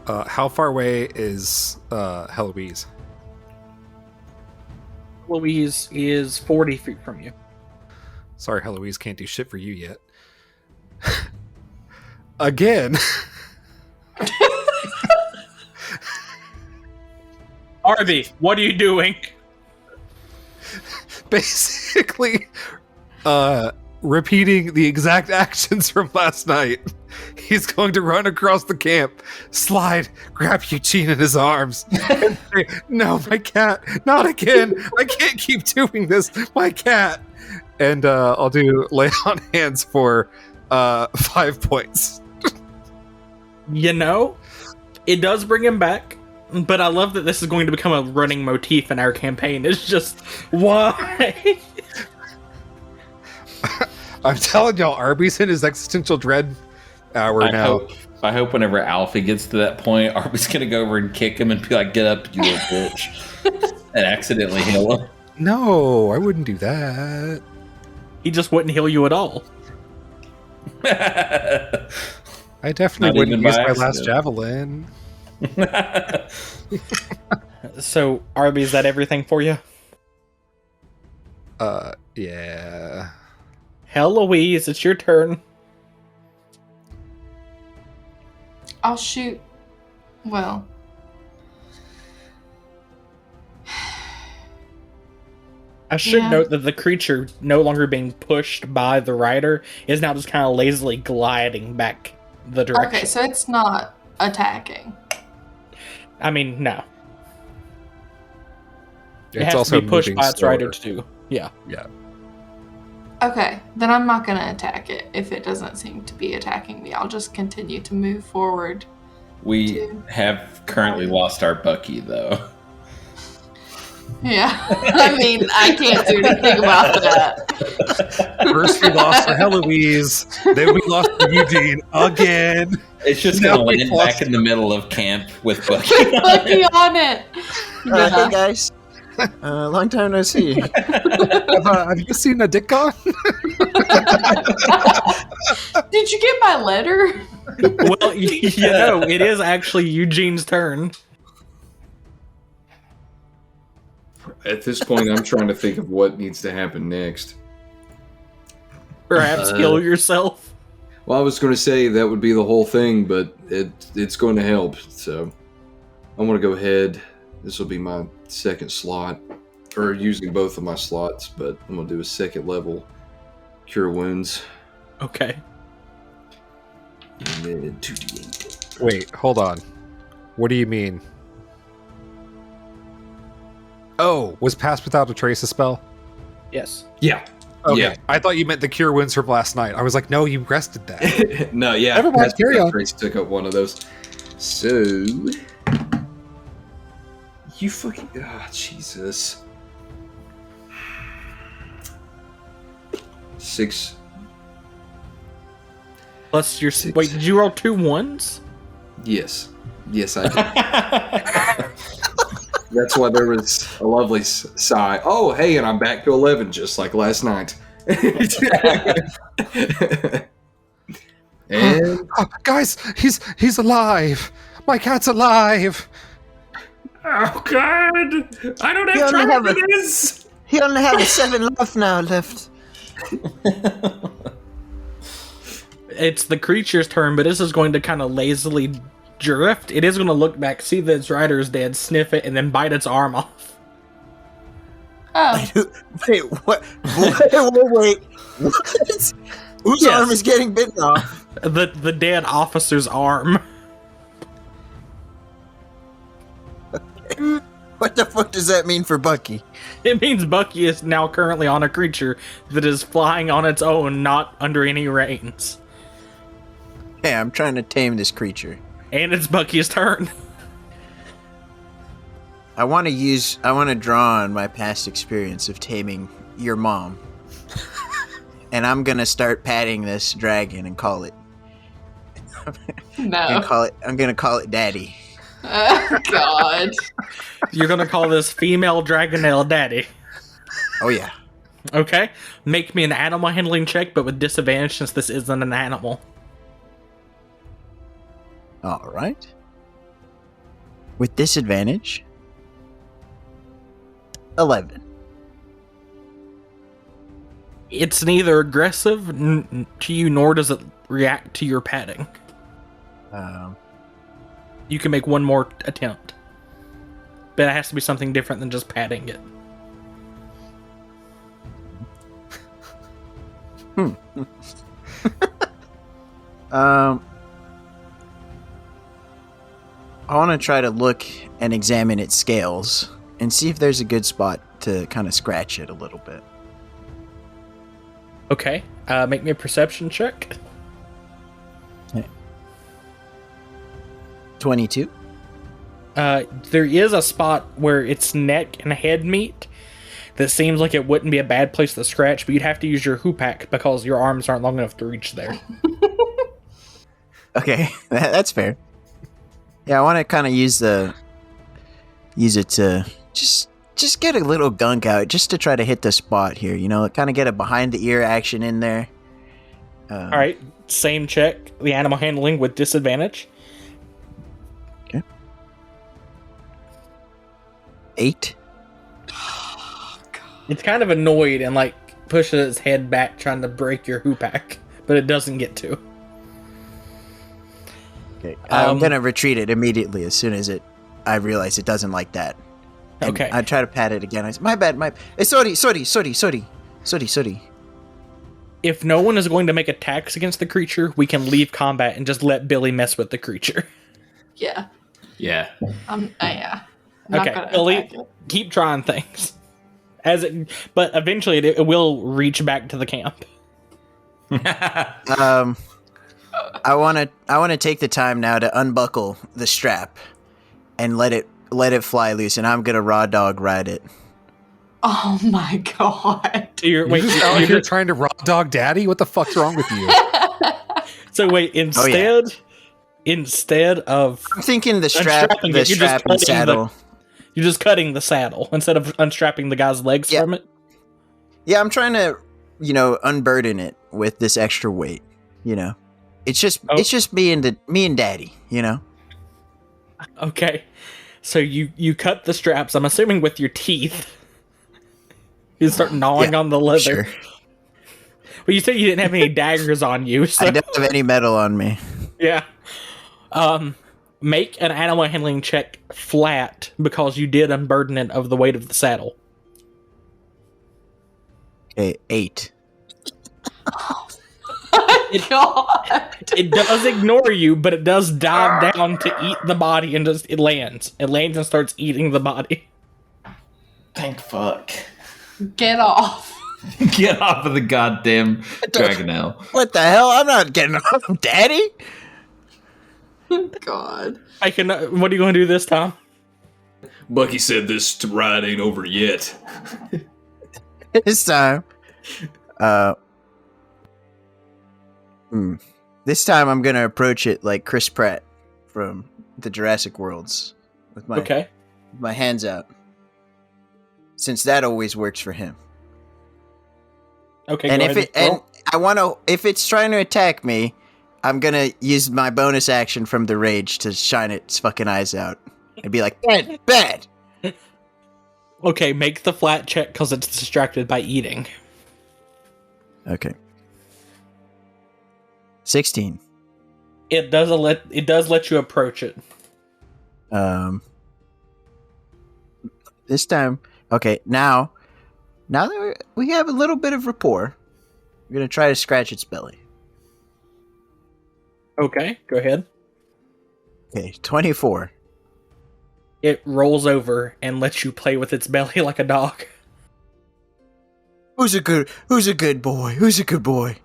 How far away is Heloise?
Louise is 40 feet from you.
Sorry, Heloise can't do shit for you yet. Again.
Arby, what are you doing?
Basically, repeating the exact actions from last night. He's going to run across the camp, slide, grab Eugene in his arms, and say, "No, my cat, not again! I can't keep doing this, my cat!" And I'll do lay on hands for 5 points.
You know, it does bring him back, but I love that this is going to become a running motif in our campaign. It's just, why?
I'm telling y'all, Arby's in his existential dread hour now.
I hope whenever Alfie gets to that point, Arby's gonna go over and kick him and be like, "Get up, you little bitch," and accidentally heal him.
No, I wouldn't do that.
He just wouldn't heal you at all.
I definitely
Not
wouldn't
even
use
by
my last
accident.
javelin.
So, Arby, is that everything for you?
Yeah.
Hell, Louise, it's your turn.
I'll shoot. Well.
I should
Yeah.
note that the creature, no longer being pushed by the rider, is now just kind of lazily gliding back the direction.
Okay, so it's not attacking.
I mean, no. It
It's
has
also
to be pushed
moving
by its rider
slower.
to do. Yeah.
Yeah.
Okay, then I'm not going to attack it if it doesn't seem to be attacking me. I'll just continue to move forward.
We have currently lost our Bucky, though.
Yeah, I mean, I can't do anything about that.
First we lost to Heloise, then we lost to Eugene again.
It's just
Now
gonna
we
land
lost-
back in the middle of camp with Bucky.
Bucky on it.
Hey
Yeah.
guys, long time no see.
Have you seen a dick on?
Did you get my letter?
Well, you know, it is actually Eugene's turn.
At this point, I'm trying to think of what needs to happen next.
Perhaps kill yourself.
Well, I was going to say that would be the whole thing, but it's going to help. So I'm going to go ahead. This will be my second slot, or using both of my slots, but I'm going to do a second level Cure Wounds.
Okay.
And then 2d8.
Wait, hold on. What do you mean? Oh, was Pass Without a Trace a spell?
Yes.
Yeah.
Okay.
Yeah.
I thought you meant the Cure Wounds from last night. I was like, no, you rested that.
No, yeah.
Never mind,
Pass
carry
Without
on.
Trace took up one of those. So you fucking Jesus. 6.
Plus your...
Six.
Wait, did you roll 2 1s?
Yes. Yes, I did. That's why there was a lovely sigh. Oh, hey, and I'm back to 11, just like last night. And
Oh, guys, he's alive. My cat's alive.
Oh God! I don't
You
have
only
time
have
for
a-
this.
He only has 7 life now left.
It's the creature's turn, but this is going to kind of lazily drift. It is going to look back, see that its rider is dead, sniff it, and then bite its arm off.
Oh,
Wait, what? Wait. What? Whose
Yes.
arm is getting bitten off?
The dead officer's arm.
What the fuck does that mean for Bucky?
It means Bucky is now currently on a creature that is flying on its own, not under any reins.
Hey, I'm trying to tame this creature.
And it's Bucky's turn.
I want to draw on my past experience of taming your mom. And I'm going to start patting this dragon and call it.
no.
I'm going to call it Daddy.
Oh, God.
You're gonna call this female Dragonelle Daddy.
Oh, yeah.
Okay? Make me an animal handling check, but with disadvantage since this isn't an animal.
All right. With disadvantage, 11.
It's neither aggressive to you, nor does it react to your patting. You can make one more attempt. But it has to be something different than just patting it.
I want to try to look and examine its scales and see if there's a good spot to kind of scratch it a little bit.
Okay, make me a perception check.
22.
There is a spot where its neck and head meet that seems like it wouldn't be a bad place to scratch, but you'd have to use your hoopak because your arms aren't long enough to reach there.
Okay, that's fair. Yeah, I want to kind of use it to just get a little gunk out, just to try to hit the spot here. You know, kind of get a behind the ear action in there.
All right, same check. The animal handling with disadvantage.
8.
It's kind of annoyed and like pushes its head back, trying to break your hoopak, but it doesn't get to.
Okay, I'm gonna retreat it immediately as soon as I realize it doesn't like that. And
Okay.
I try to pat it again. I say, my bad. Sorry.
If no one is going to make attacks against the creature, we can leave combat and just let Billy mess with the creature.
Yeah.
Yeah.
Yeah. I'm not
Okay,
gonna
Billy,
attack it.
keep trying things. But eventually it will reach back to the camp.
I want to take the time now to unbuckle the strap and let it fly loose, and I'm gonna raw dog ride it.
Oh my God.
You're
Just out here trying to raw dog Daddy? What the fuck's wrong with you?
So wait, instead of
I'm thinking the strap,
Unstrapping
the
it, you're just
strap and
cutting
saddle.
you're just cutting the saddle instead of unstrapping the guy's legs
Yeah.
from it.
Yeah, I'm trying to, unburden it with this extra weight. It's just me and Daddy.
Okay. So you cut the straps, I'm assuming with your teeth. You start gnawing
Yeah,
on the leather.
Sure.
Well, you said you didn't have any daggers on you, so
I don't have any metal on me.
yeah. Make an animal handling check flat because you did unburden it of the weight of the saddle.
Okay, 8.
God.
It does ignore you, but it does dive down to eat the body and just it lands. It lands and starts eating the body.
Thank fuck.
Get off.
Get off of the goddamn Dragonelle.
What the hell? I'm not getting off, Daddy.
God.
I can. What are you going to do this time?
Bucky said this ride ain't over yet.
This time, this time I'm gonna approach it like Chris Pratt from the Jurassic Worlds, with my hands out, since that always works for him.
Okay.
And
go
if
ahead
it and I want to, if it's trying to attack me, I'm gonna use my bonus action from the rage to shine its fucking eyes out and be like, bad, bad.
Okay, make the flat check because it's distracted by eating.
Okay. 16.
It does let you approach it.
This time, okay. Now that we have a little bit of rapport, we're gonna try to scratch its belly.
Okay, go ahead.
Okay, 24.
It rolls over and lets you play with its belly like a dog.
Who's a good boy? Who's a good boy?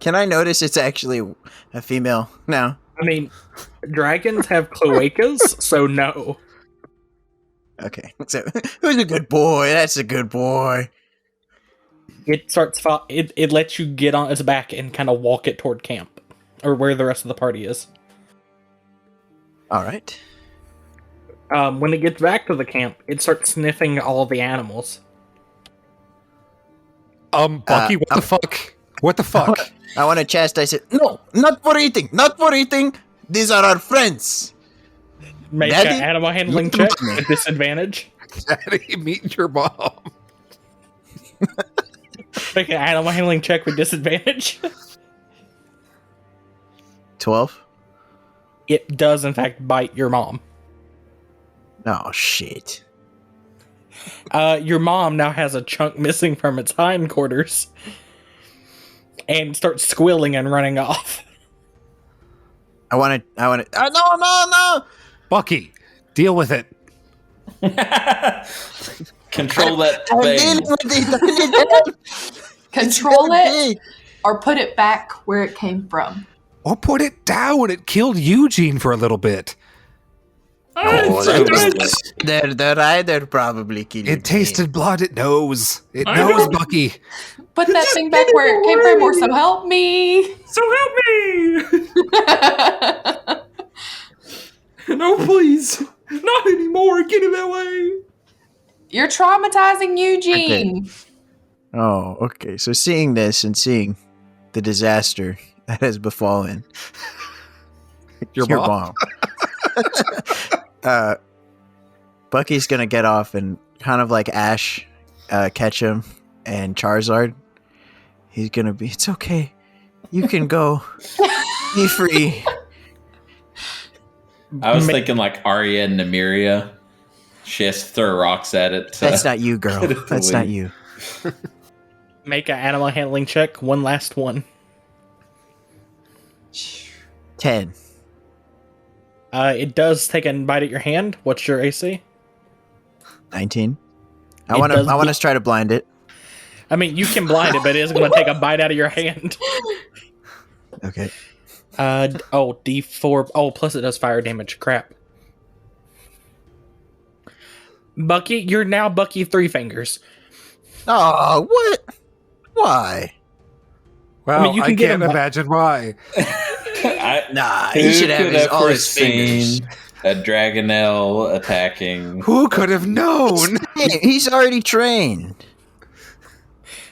Can I notice it's actually a female now?
I mean, dragons have cloacas, so no.
Okay, so who's a good boy? That's a good boy.
It starts. It lets you get on its back and kind of walk it toward camp, or where the rest of the party is.
All right.
When it gets back to the camp, it starts sniffing all the animals.
Bucky, what the fuck? What the fuck?
I want to chastise it. No, not for eating. Not for eating. These are our friends.
Make
Daddy,
an animal handling
look
check
at me.
with disadvantage.
Daddy, meet your mom.
Make an animal handling check with disadvantage.
12.
It does, in fact, bite your mom.
Oh, shit.
Your mom now has a chunk missing from its hindquarters and starts squealing and running off.
I want to. No.
Bucky, deal with it.
Control that
I'm
thing.
dealing with it. I need help.
Control
It's
it or put it back where it came from.
Or put it down. It killed Eugene for a little bit.
Oh, the rider probably killed
It tasted blood. It knows. It
I
knows,
know.
Bucky.
Put that thing back where it came from, or so help me.
So help me! No, please. Not anymore. Get it that way.
You're traumatizing Eugene.
Oh, okay. So seeing this and seeing the disaster that has befallen
Your mom.
Bucky's gonna get off and kind of like Ash, Ketchum, and Charizard. He's gonna be. It's okay. You can go. Be free.
I was thinking like Arya and Nymeria. She has to throw rocks at it.
That's not you, girl.
Get it to
That's not
leave.
you.
Make an animal handling check. One last one.
10.
It does take a bite at your hand. What's your AC?
19. I
It
want
does
to try to blind it.
I mean, you can blind it, but it is going to take a bite out of your hand.
Okay.
D4. Oh, plus it does fire damage. Crap. Bucky, you're now Bucky Three Fingers.
Oh, what? Why?
Well,
I mean, you can get
can't
him-
imagine why.
Nah,
Who
he should have
could
all his fingers.
foreseen a Dragonelle attacking?
Who could have known?
He's already trained.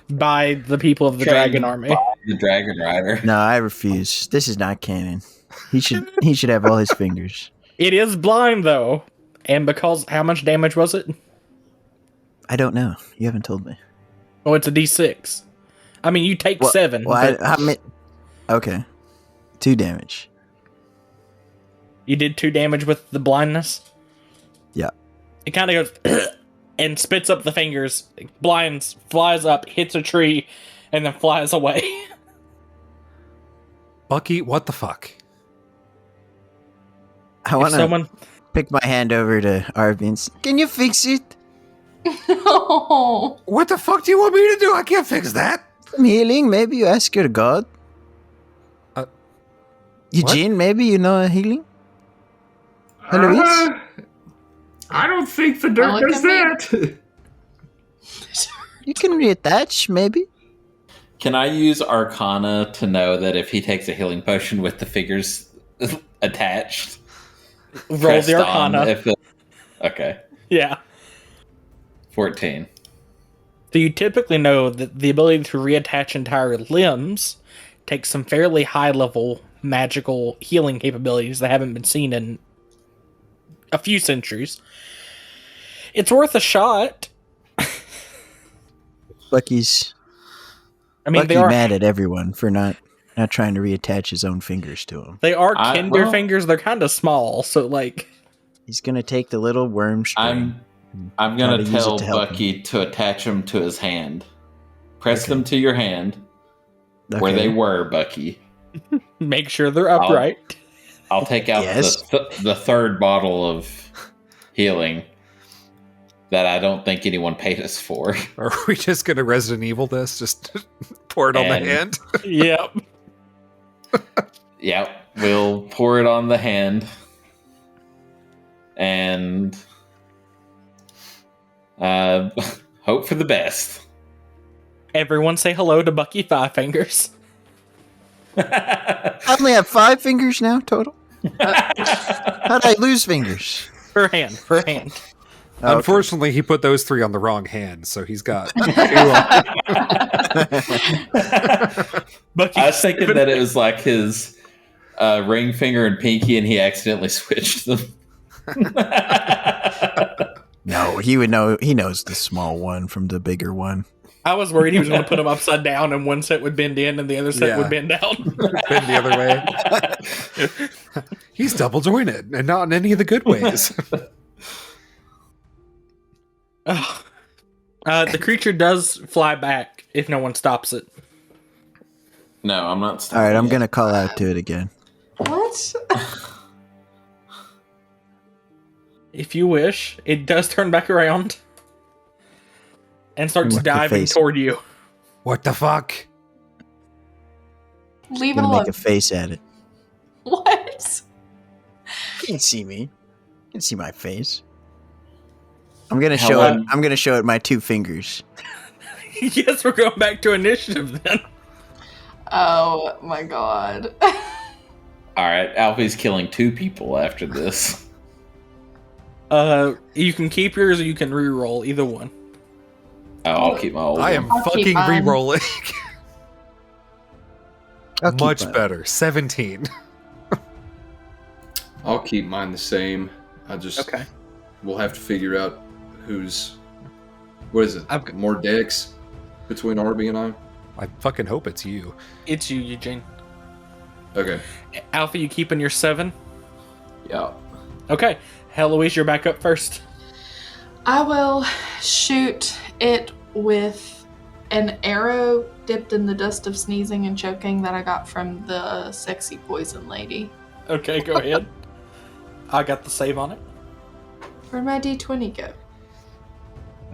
By the people of the
Trained
Dragon Army.
by The Dragon Rider.
No, I refuse. This is not canon. He should have all his fingers.
It is blind, though. And because, how much damage was it?
I don't know. You haven't told me.
Oh, it's a D6. I mean, you take 7.
Well,
but
okay. 2 damage.
you did 2 damage with the blindness?
Yeah.
It kind of goes and spits up the fingers, blinds, flies up, hits a tree, and then flies away.
Bucky, what the fuck?
I want to pick my hand over to Arvin's. Can you fix it?
No.
What the fuck do you want me to do? I can't fix that.
Some healing? Maybe you ask your god? Eugene, maybe you know a healing? Heloise?
I don't think the dirt
Look
does
at me.
that.
You can reattach, maybe?
Can I use Arcana to know that if he takes a healing potion with the figures attached?
Roll
pressed
the
on,
Arcana.
Okay.
Yeah.
14.
So you typically know that the ability to reattach entire limbs takes some fairly high-level magical healing capabilities that haven't been seen in a few centuries. It's worth a shot.
Bucky's
I mean,
Bucky mad at everyone for not trying to reattach his own fingers to him.
they are kinder fingers. They're kind of small, so like
He's gonna take the little worm string.
I'm
Try
gonna
to use
tell
it to help
Bucky to attach them to his hand. Press them to your hand where
Okay.
they were, Bucky.
make sure they're upright.
I'll take out
Yes.
the third bottle of healing that I don't think anyone paid us for.
Are we just gonna Resident Evil this? Just pour it on the
And-
hand?
Yep.
Yep, we'll pour it on the hand. And hope for the best.
Everyone say hello to Bucky Five Fingers.
I only have 5 fingers now total. How'd I lose fingers?
Her hand.
Okay.
Unfortunately, he put those 3 on the wrong hand, so he's got 2
Bucky.
I was thinking that it was like his ring finger and pinky, and he accidentally switched them.
No, he would know. He knows the small one from the bigger one.
I was worried he was going to put them upside down, and one set would bend in, and the other set would bend down.
Been the other way. He's double jointed, and not in any of the good ways.
The creature does fly back if no one stops it.
No, I'm not.
All right, I'm gonna call out to it again.
What?
If you wish, it does turn back around and starts
What the
diving
face?
toward you.
What the fuck?
Leave
I'm
it
gonna
alone.
make a face at it.
What?
You can see me. You can see my face. I'm gonna show it. I'm gonna show it my 2 fingers.
Yes, we're going back to initiative then.
Oh my god.
All right, Alfie's killing 2 people after this.
You can keep yours or you can re-roll, either one.
Oh, I'll keep my old
I am
one.
I'll keep
fucking
mine.
re-rolling.
I'll keep
Much
mine.
better. 17.
I'll keep mine the same.
Okay.
We'll have to figure out who's. What is it?
I've got-
More decks between Arby and I?
I fucking hope it's you.
It's you, Eugene.
Okay.
Alpha, you keeping your 7?
Yeah.
Okay. Heloise, you're back up first.
I will shoot it with an arrow dipped in the dust of sneezing and choking that I got from the sexy poison lady.
Okay, go ahead. I got the save on it.
Where'd my d20 go?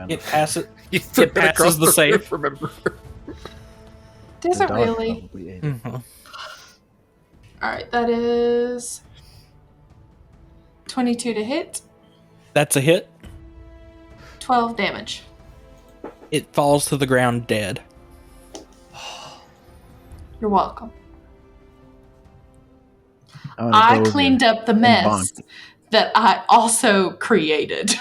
It passes.
You threw
It passes the
room,
save.
Remember?
Does
The
it
dog
really?
probably ate it.
Mhm.
Alright, that is 22 to hit,
That's a hit.
12 damage.
It falls to the ground dead.
You're welcome.
wanna
I
go over
cleaned up the
and
mess
bonk.
that I also created.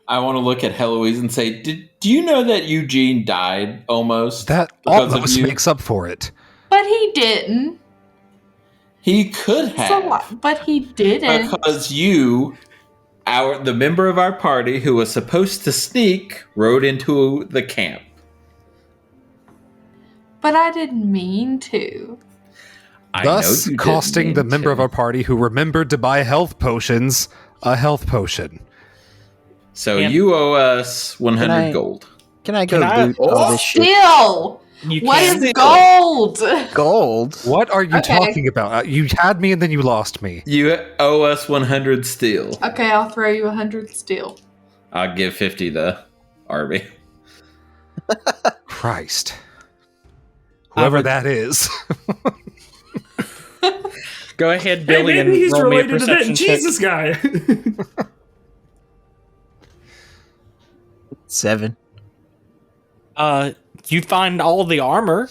I want to look at Heloise and say, do you know that Eugene died almost?
That
because of
almost
you?
makes up for it.
But he didn't.
He could
It's a
have.
lot, but he didn't.
Because you The member of our party who was supposed to sneak rode into the camp.
But I didn't mean to.
Thus, costing the member of our party who remembered to buy health potions a health potion.
So you owe us 100 gold.
Can I go loot all this shit?
Still! What is gold?
Gold?
What are you talking about? You had me and then you lost me.
You owe us 100 steel.
Okay, I'll throw you 100 steel.
I'll give 50 to Arby.
Christ. Whoever that is.
Go ahead, Billy,
Hey, maybe
and
he's
roll me a
related to that
perception check.
Jesus guy.
7.
You find all the armor.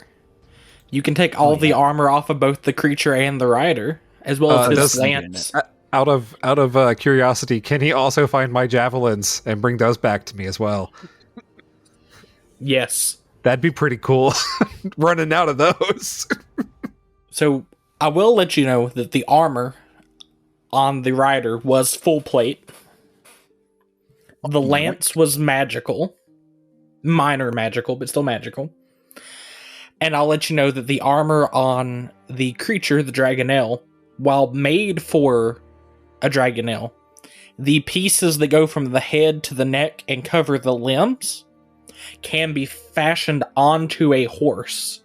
You can take all the armor off of both the creature and the rider, as well as his lance.
Out of curiosity, can he also find my javelins and bring those back to me as well?
Yes.
That'd be pretty cool. Running out of those.
So I will let you know that the armor on the rider was full plate. The lance was magical. Minor magical, but still magical. And I'll let you know that the armor on the creature, the Dragonelle, while made for a Dragonelle, the pieces that go from the head to the neck and cover the limbs can be fashioned onto a horse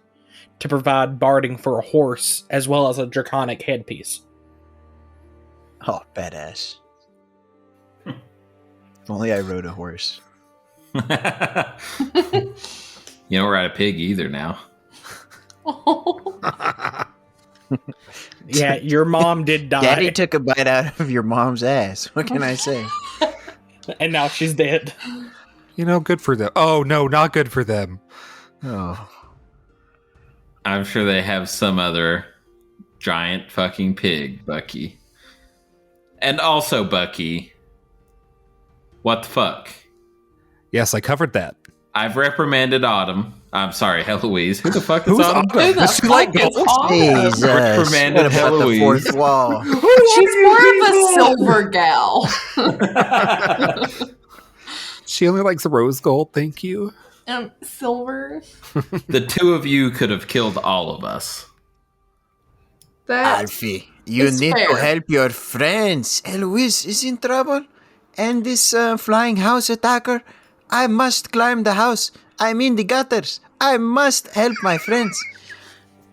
to provide barding for a horse, as well as a draconic headpiece.
Oh, badass. If only I rode a horse.
You don't ride a pig either now.
Yeah, your mom did die.
Daddy took a bite out of your mom's ass. What can I say?
And now she's dead.
You know, good for them. Oh, no, not good for them.
Oh.
I'm sure they have some other giant fucking pig, Bucky. And also, Bucky, what the fuck?
Yes, I covered that.
I've reprimanded Autumn. I'm sorry, Heloise. Who the fuck is
Who's
Autumn?
Who the
She like
fuck is
gold?
Autumn?
Jesus.
reprimanded
What about the
Heloise.
fourth wall?
She's more of a silver gal.
She only likes rose gold, thank you.
Silver.
The two of you could have killed all of us.
That
Alfie, you
is
need to
fair.
help your friends. Eloise is in trouble. And this flying house attacker, I must climb the house. I'm in the gutters. I must help my friends.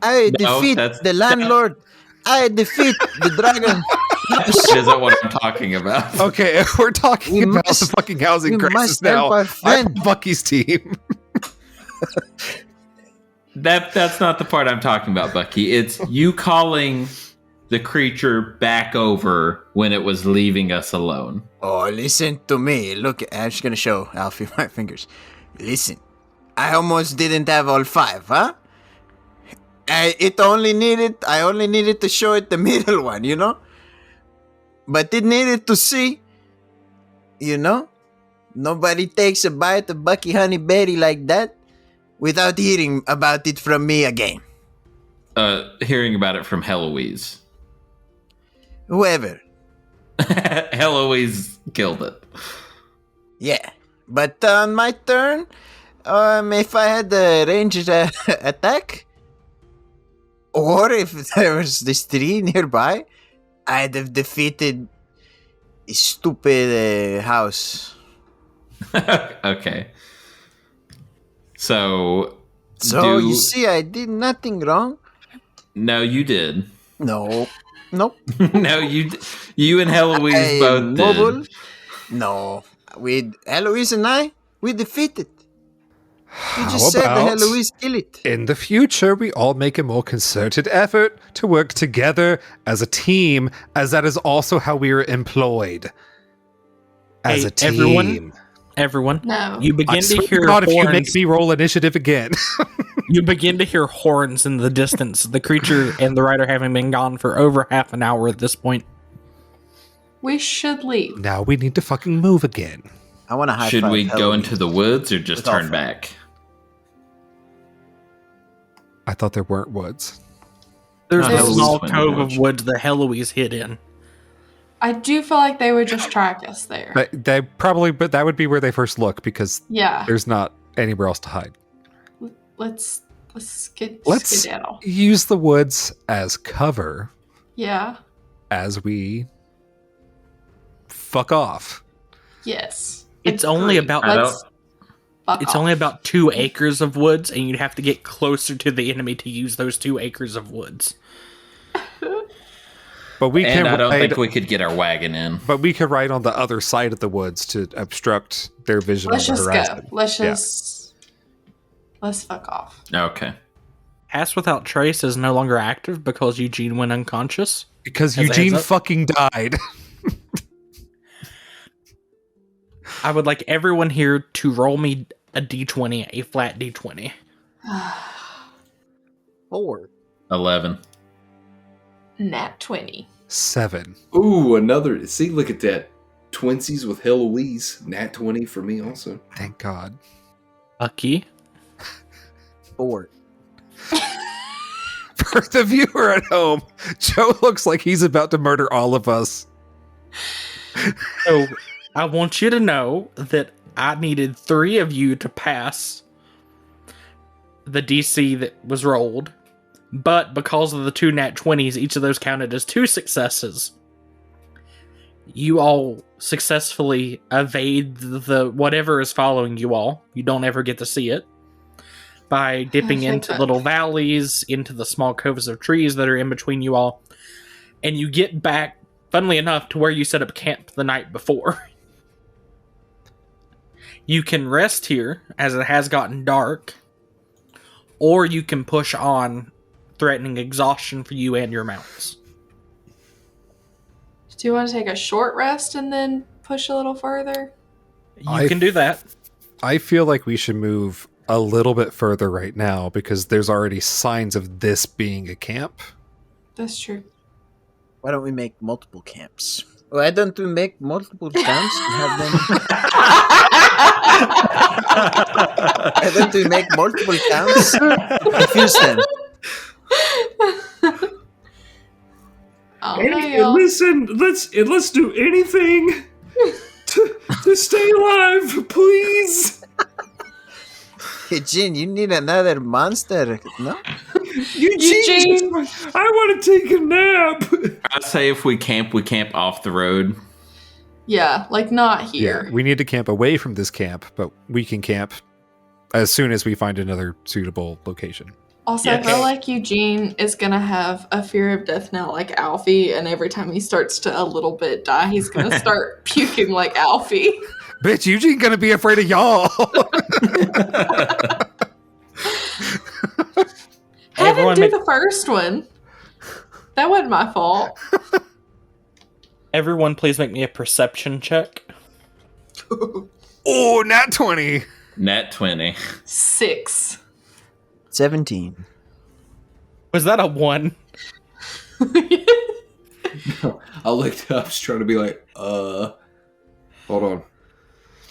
I defeat
that's-
the landlord. I defeat the dragon.
That isn't what I'm talking about.
Okay, if we're talking
We
about
must-
the fucking housing
we
crisis
must
now.
help our
I'm
friend.
on Bucky's team.
That's not the part I'm talking about, Bucky. It's you calling the creature back over when it was leaving us alone.
Oh, listen to me. Look, I'm just gonna show Alfie my fingers. Listen, I almost didn't have all 5, huh? I only needed to show it the middle one, you know? But it needed to see, you know? Nobody takes a bite of Bucky Honey Berry like that without hearing about it from me again.
Hearing about it from Heloise.
Whoever.
Heloise killed it.
Yeah. But on my turn, if I had a ranged attack, or if there was this tree nearby, I'd have defeated a stupid house.
Okay. So
You see, I did nothing wrong.
No, you did.
No. Nope.
No, you and Heloise both
Mobile?
did.
No. With Eloise and I, we defeated. You
How
just said that
about
Eloise kill it.
in the future, we all make a more concerted effort to work together as a team, as that is also how we are employed. As
Hey,
a team.
Everyone,
No.
you
I
begin to
swear to
hear
God, if you
horns.
make me roll initiative again.
You begin to hear horns in the distance. The creature and the rider having been gone for over half an hour at this point.
We should leave.
Now we need to fucking move again.
I want to high
Should
five
we go
Eloise.
into the woods or just
With all
turn back?
I thought there weren't woods.
There's
No,
a
Heloise
small
went
cove
in the
of woods that Heloise hid in.
I do feel like they would just track us there.
But that would be where they first look because
Yeah.
there's not anywhere else to hide.
Let's
Let's
skedaddle.
use the woods as cover
Yeah.
as we fuck off.
Yes.
It's only
Agreed.
about-
Let's fuck
It's
off.
only about 2 acres of woods, and you'd have to get closer to the enemy to use those 2 acres of woods.
But we
And
can
I don't
ride,
think we could get our wagon in.
but we could ride on the other side of the woods to obstruct their vision
Let's
on the
just
horizon.
go. Let's fuck off.
Okay.
Pass Without Trace is no longer active because Eugene went unconscious.
Because
As a
Eugene
heads up.
fucking died.
I would like everyone here to roll me a d20, a flat d20.
4.
11.
Nat 20.
7.
Ooh, another. See, look at that. Twinsies with Heloise. Nat 20 for me also.
Thank God.
Lucky.
4.
For the viewer at home, Joe looks like he's about to murder all of us.
So I want you to know that I needed 3 of you to pass the DC that was rolled, but because of the 2 nat 20s, each of those counted as 2 successes. You all successfully evade the whatever is following you all. You don't ever get to see it. By dipping
Thank
into
God.
little valleys, into the small coves of trees that are in between you all. And you get back, funnily enough, to where you set up camp the night before. You can rest here, as it has gotten dark. Or you can push on, threatening exhaustion for you and your mounts.
Do you want to take a short rest and then push a little further?
You can do that.
I feel like we should move a little bit further right now because there's already signs of this being a camp.
That's true.
Why don't we make multiple camps?
Why don't we make multiple camps and have them? Why don't we make multiple camps? Confuse them.
Oh,
And,
hey,
and
y'all.
listen, let's do anything to stay alive, please.
Eugene, you need another monster, no?
Eugene!
I want to take a nap.
I say if we camp off the road.
Yeah, like not here.
Yeah, we need to camp away from this camp, but we can camp as soon as we find another suitable location.
Also, I feel like Eugene is gonna have a fear of death now, like Alfie, and every time he starts to a little bit die, he's gonna start puking like Alfie.
Bitch, Eugene gonna be afraid of y'all.
Have him
Everyone
do
make-
the first one. That wasn't my fault.
Everyone please make me a perception check.
Oh, nat 20.
Nat 20.
6.
17.
Was that a 1?
I looked up, just trying to be like, hold on.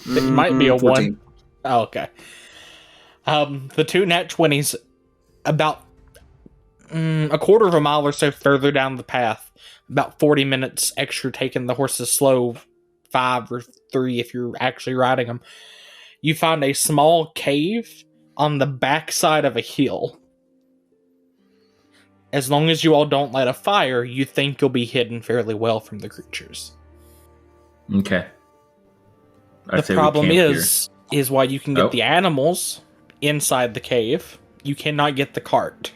It might be a
14.
1. Oh, okay. The 2 nat 20s, about a quarter of a mile or so further down the path, about 40 minutes extra taking the horses slow, 5 or 3 if you're actually riding them, you find a small cave on the backside of a hill. As long as you all don't light a fire, you think you'll be hidden fairly well from the creatures.
Okay.
The problem is while you can get the animals inside the cave, you cannot get the cart.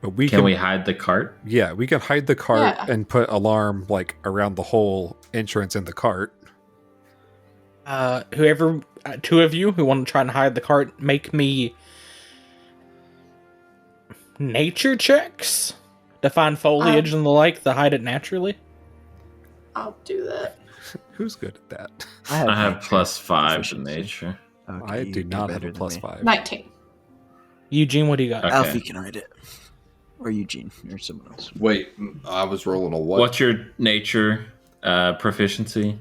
But we
Can we hide the cart?
Yeah, we can hide the cart
Yeah.
and put alarm like around the whole entrance in the cart.
Whoever, 2 of you who want to try and hide the cart, make me nature checks to find foliage and the like to hide it naturally.
I'll do that.
Who's good at that?
I have
nature
+5 to
proficiency.
nature.
Okay,
I
you
do not have
better
a
than me.
+5.
19.
Eugene, what do you got?
Okay.
Alfie can hide it. Or Eugene, or someone else.
Wait, I was rolling a what?
What's your nature proficiency?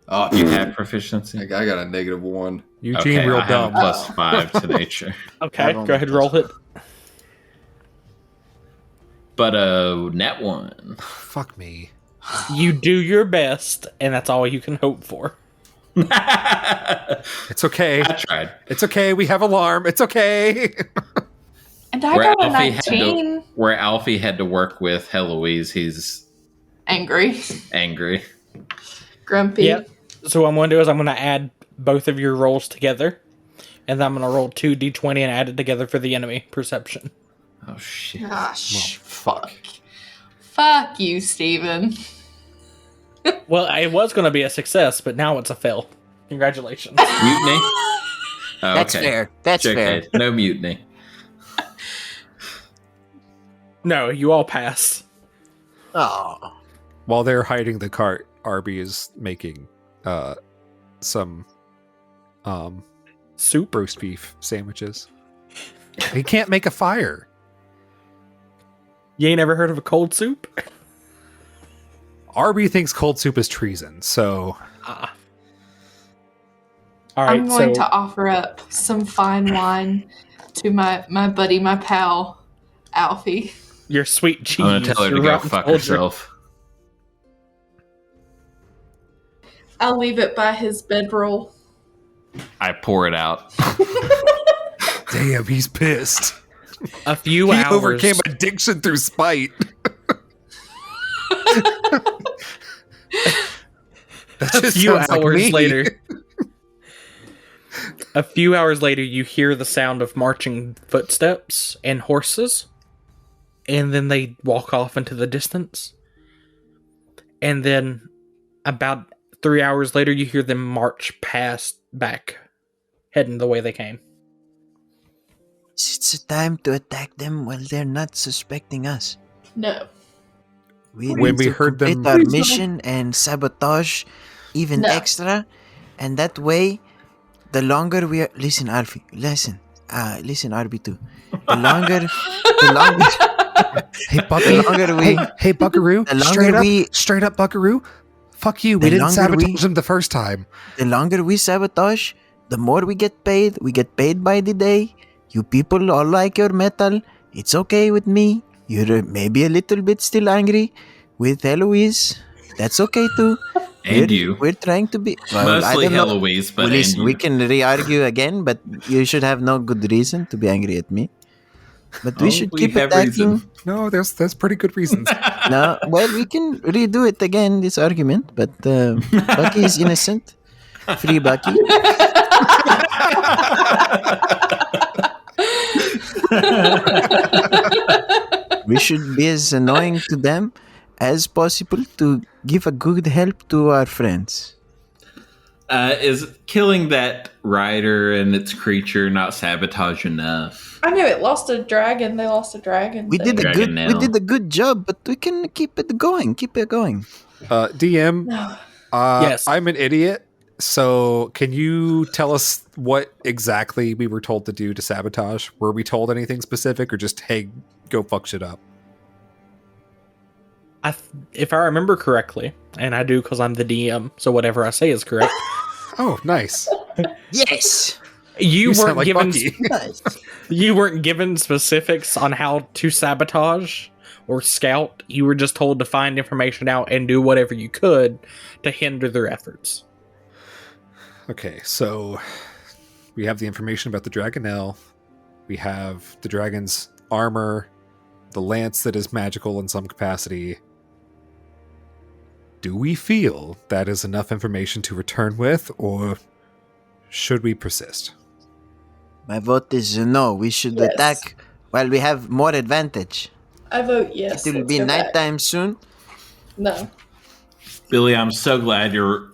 Oh,
You have proficiency?
I got a -1.
Eugene,
Okay,
real
I have
dumb.
+5 to nature.
Okay,
I've
go ahead, roll it.
But net 1.
Fuck me.
You do your best, and that's all you can hope for.
It's okay.
I tried.
It's okay. We have alarm. It's okay.
And I got a 19.
Where Alfie had to work with Heloise, he's
Angry.
angry.
Grumpy.
Yep. So what I'm going to do is I'm going to add both of your rolls together, and then I'm going to roll 2d20 and add it together for the enemy perception.
Oh, shit.
Gosh.
Fuck.
Fuck you, Steven.
Well, it was going to be a success, but now it's a fail. Congratulations.
Mutiny? Oh,
That's
okay.
fair. That's fair.
Okay, no mutiny.
No, you all pass.
Oh.
While they're hiding the cart, Arby is making some
Soup?
roast beef sandwiches. He can't make a fire.
You ain't ever heard of a cold soup?
Arby thinks cold soup is treason, so
All right,
I'm going to offer up some fine wine to my buddy, my pal, Alfie.
your sweet cheese.
I'm gonna tell her to
your
go
rotten
fuck
soldier.
herself.
I'll leave it by his bedroll.
I pour it out.
damn, he's pissed.
A few
He
hours.
overcame addiction through spite. That
A
just
few
sounds like
hours
me.
later. A few hours later, you hear the sound of marching footsteps and horses, and then they walk off into the distance. And then, about 3 hours later, you hear them march past back, heading the way they came.
It's a time to attack them while they're not suspecting us.
No.
We
When
need
we
to
heard them-
complete our mission and sabotage even
No.
extra, and that way, the longer we are... Listen, Alfie, listen. Listen, Arby too. The longer...
Hey, Buckaroo.
longer we-
Hey, Buckaroo.
the longer
Straight up, Buckaroo. Fuck you. We
The
didn't
longer
sabotage them the first time.
The longer we sabotage, the more we get paid. We get paid by the day. You people all like your metal. It's okay with me. You're maybe a little bit still angry with Eloise. That's okay too.
And you.
We're trying to be... Well, I
Mostly
don't know.
Heloise, but
Well, listen,
and
we
you.
can re-argue again, but you should have no good reason to be angry at me. But we
Oh,
should
we
keep
have
attacking.
reason.
No, there's pretty good reasons.
No, well, we can redo it again, this argument, but Bucky is innocent. Free Bucky. We should be as annoying to them as possible to give a good help to our friends.
Is killing that rider and its creature not sabotage enough?
I knew it. Lost a dragon. They lost a dragon.
We did a
Dragon
good,
nail.
we did a good job, but we can keep it going. Keep it going.
DM,
No.
Yes.
I'm an idiot. So can you tell us what exactly we were told to do to sabotage? Were we told anything specific or just, hey, go fuck shit up?
If I remember correctly, and I do because I'm the DM, so whatever I say is correct.
Oh, nice.
Yes.
You
sound
weren't
like
given
Bucky.
Nice.
you weren't given specifics on how to sabotage or scout. You were just told to find information out and do whatever you could to hinder their efforts.
Okay, so we have the information about the Dragonelle. We have the dragon's armor, the lance that is magical in some capacity. Do we feel that is enough information to return with, or should we persist?
My vote is no. We should
Yes.
attack while we have more advantage.
I vote yes.
It will
Let's
be
go back.
nighttime soon.
No.
Billy, I'm so glad you're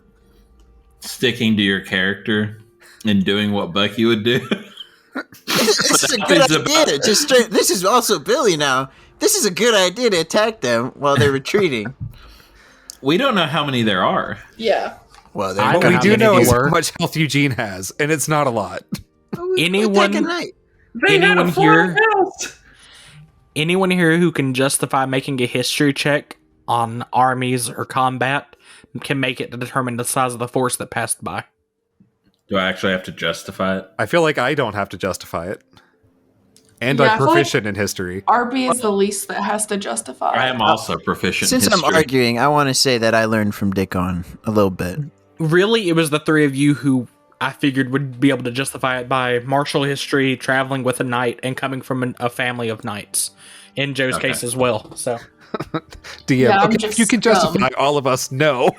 sticking to your character and doing what Bucky would do.
This is a good idea. Just straight. This is also Billy now. This is a good idea to attack them while they're retreating.
We don't know how many there are.
Yeah.
Well,
I
they're
What we
How
do
many
know is
were?
how much health Eugene has, and it's not a lot.
Anyone-
They had a
Anyone
full
here-
house.
Anyone here who can justify making a history check on armies or combat can make it to determine the size of the force that passed by.
Do I actually have to justify it?
I feel like I don't have to justify it. And
Yeah, I
I'm
feel like-
proficient in history.
RB is the least that has to justify.
I am also proficient
Since
in
I'm
history.
arguing, I want to say that I learned from Dickon a little bit.
Really, it was the three of you who I figured would be able to justify it by martial history, traveling with a knight, and coming from a family of knights. In Joe's
Okay.
case as well. So
DM,
Yeah, I'm
okay,
just
if you can justify
scum.
all of us, no.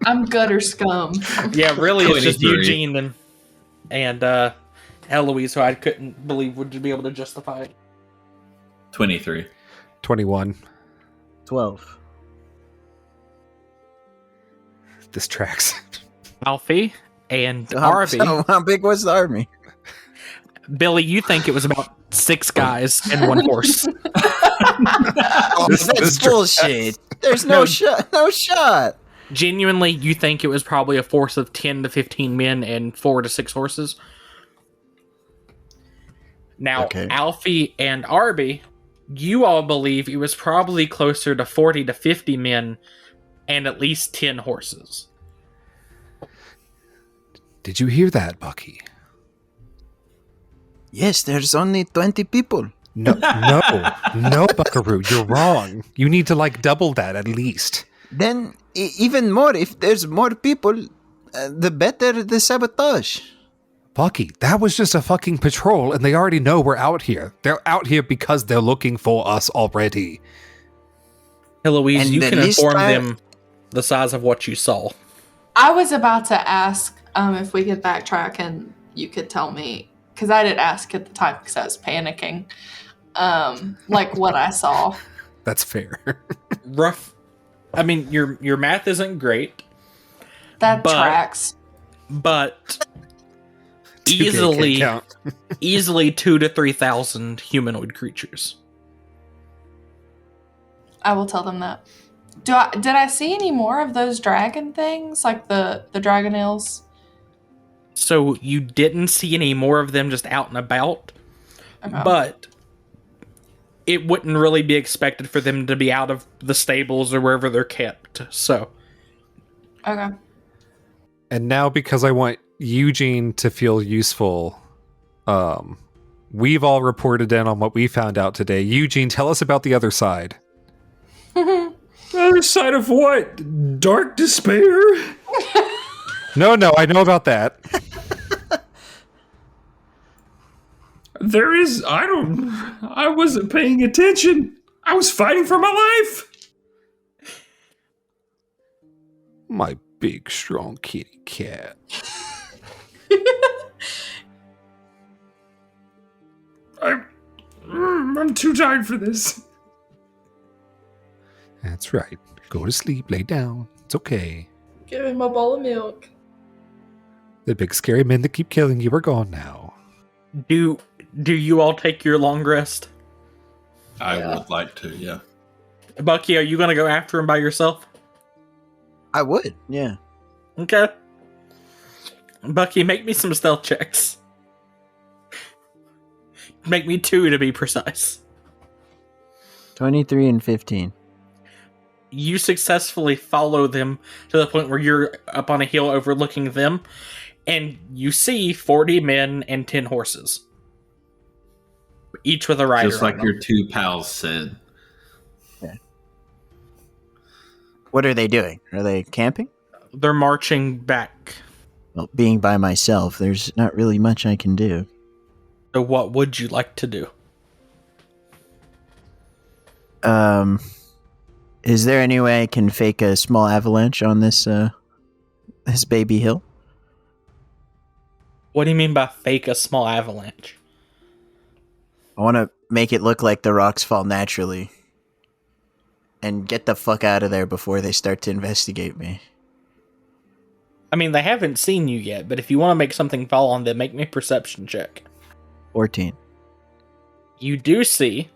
I'm gutter scum.
yeah, really, it's just
23.
Eugene and Eloise who I couldn't believe would be able to justify it.
23.
21.
12.
This tracks.
Alfie and Arby.
So how big was the army?
Billy, you think it was about 6 guys and 1 horse.
Oh,
This
that's
tracks.
bullshit. There's no shot. No shot.
Genuinely, you think it was probably a force of 10 to 15 men and 4 to 6 horses. Now,
Okay.
Alfie and Arby, you all believe it was probably closer to 40 to 50 men and at least 10 horses.
Did you hear that, Bucky?
Yes, there's only 20 people.
No, Buckaroo, you're wrong. You need to double that at least.
Then even more. If there's more people, the better the sabotage.
Bucky, that was just a fucking patrol, and they already know we're out here. They're out here because they're looking for us already.
Eloise,
And
you
the
can
least
inform
I-
them the size of what you saw.
I was about to ask if we could backtrack and you could tell me, because I did ask at the time because I was panicking, what I saw.
That's fair.
Rough. I mean, your math isn't great,
That
But-
tracks.
but
2K can't
easily
count.
easily 2,000 to 3,000 humanoid creatures.
I will tell them that. Did I see any more of those dragon things, like the dragon eels?
So you didn't see any more of them just out and about,
Okay.
but it wouldn't really be expected for them to be out of the stables or wherever they're kept. So
Okay.
And now, because I want Eugene to feel useful, we've all reported in on what we found out today. Eugene, tell us about the other side.
Other side of what? Dark despair?
No, I know about that.
There is. I wasn't paying attention. I was fighting for my life.
My big, strong kitty cat.
I'm too tired for this.
That's right. Go to sleep, lay down. It's okay.
Give him a bowl of milk.
The big scary men that keep killing you are gone now.
do you all take your long rest?
I
Yeah.
would like to, yeah.
Bucky, are you going to go after him by yourself?
I would, yeah.
Okay. Bucky, make me some stealth checks. Make me 2 to be precise.
23 and 15.
You successfully follow them to the point where you're up on a hill overlooking them, and you see 40 men and 10 horses. Each with a rider.
Just like
on them.
your 2 pals said.
What are they doing? Are they camping?
They're marching back.
Well, being by myself, there's not really much I can do.
So what would you like to do?
Is there any way I can fake a small avalanche on this baby hill?
What do you mean by fake a small avalanche?
I want to make it look like the rocks fall naturally. And get the fuck out of there before they start to investigate me.
I mean, they haven't seen you yet, but if you want to make something fall on them, make me a perception check.
14.
You do see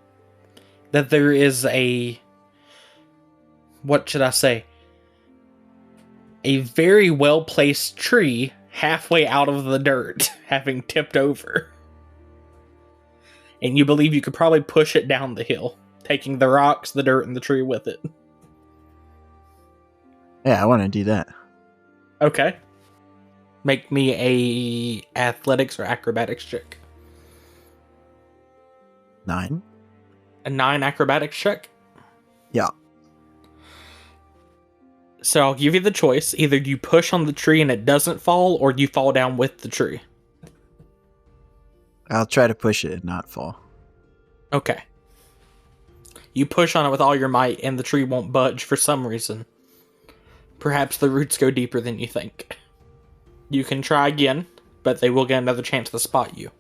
that there is what should I say? A very well-placed tree halfway out of the dirt, having tipped over. And you believe you could probably push it down the hill, taking the rocks, the dirt, and the tree with it.
Yeah, I want to do that.
Okay. Make me a athletics or acrobatics check.
9.
A 9 acrobatics check.
Yeah.
So I'll give you the choice. Either you push on the tree and it doesn't fall, or you fall down with the tree.
I'll try to push it and not fall.
Okay. You push on it with all your might, and the tree won't budge for some reason. Perhaps the roots go deeper than you think. You can try again, but they will get another chance to spot you.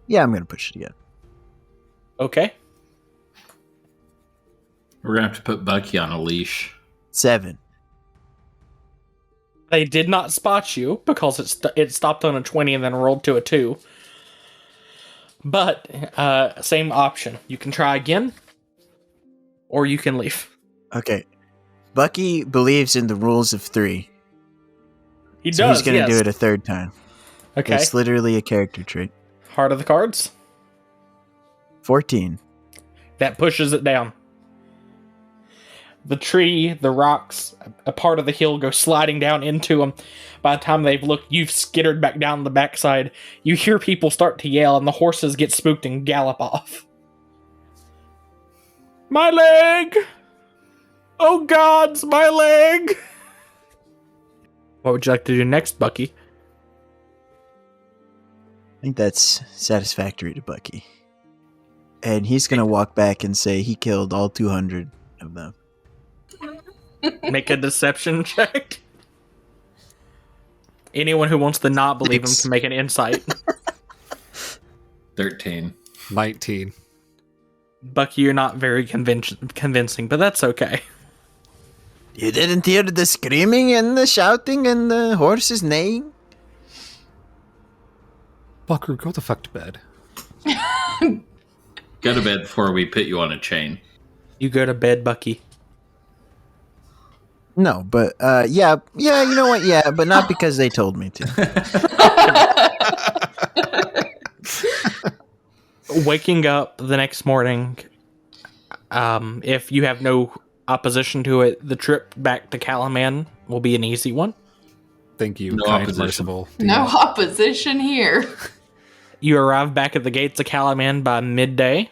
Yeah, I'm gonna push it again.
Okay.
We're gonna have to put Bucky on a leash.
7.
They did not spot you because it stopped on a 20 and then rolled to a 2. But same option. You can try again, or you can leave.
Okay. Bucky believes in the rules of 3.
He
So
does.
he's gonna
yes.
do it a third time.
Okay.
It's literally a character trait.
Heart of the cards.
14.
That pushes it down. The tree, the rocks, a part of the hill go sliding down into them. By the time they've looked, you've skittered back down the backside. You hear people start to yell, and the horses get spooked and gallop off. My leg! Oh gods, my leg! What would you like to do next, Bucky?
I think that's satisfactory to Bucky. And he's gonna walk back and say he killed all 200 of them.
Make a deception check. Anyone who wants to not believe him can make an insight.
13.
19.
Bucky, you're not very convincing, but that's okay.
You didn't hear the screaming and the shouting and the horses neighing?
Buckaroo, go the fuck to bed.
Go to bed before we put you on a chain.
You go to bed, Bucky.
No, but yeah, you know what? Yeah, but not because they told me to.
Waking up the next morning, if you have no opposition to it, the trip back to Calaman will be an easy one.
Thank you,
No
kind,
opposition.
merciful.
No opposition here.
You arrive back at the gates of Calaman by midday.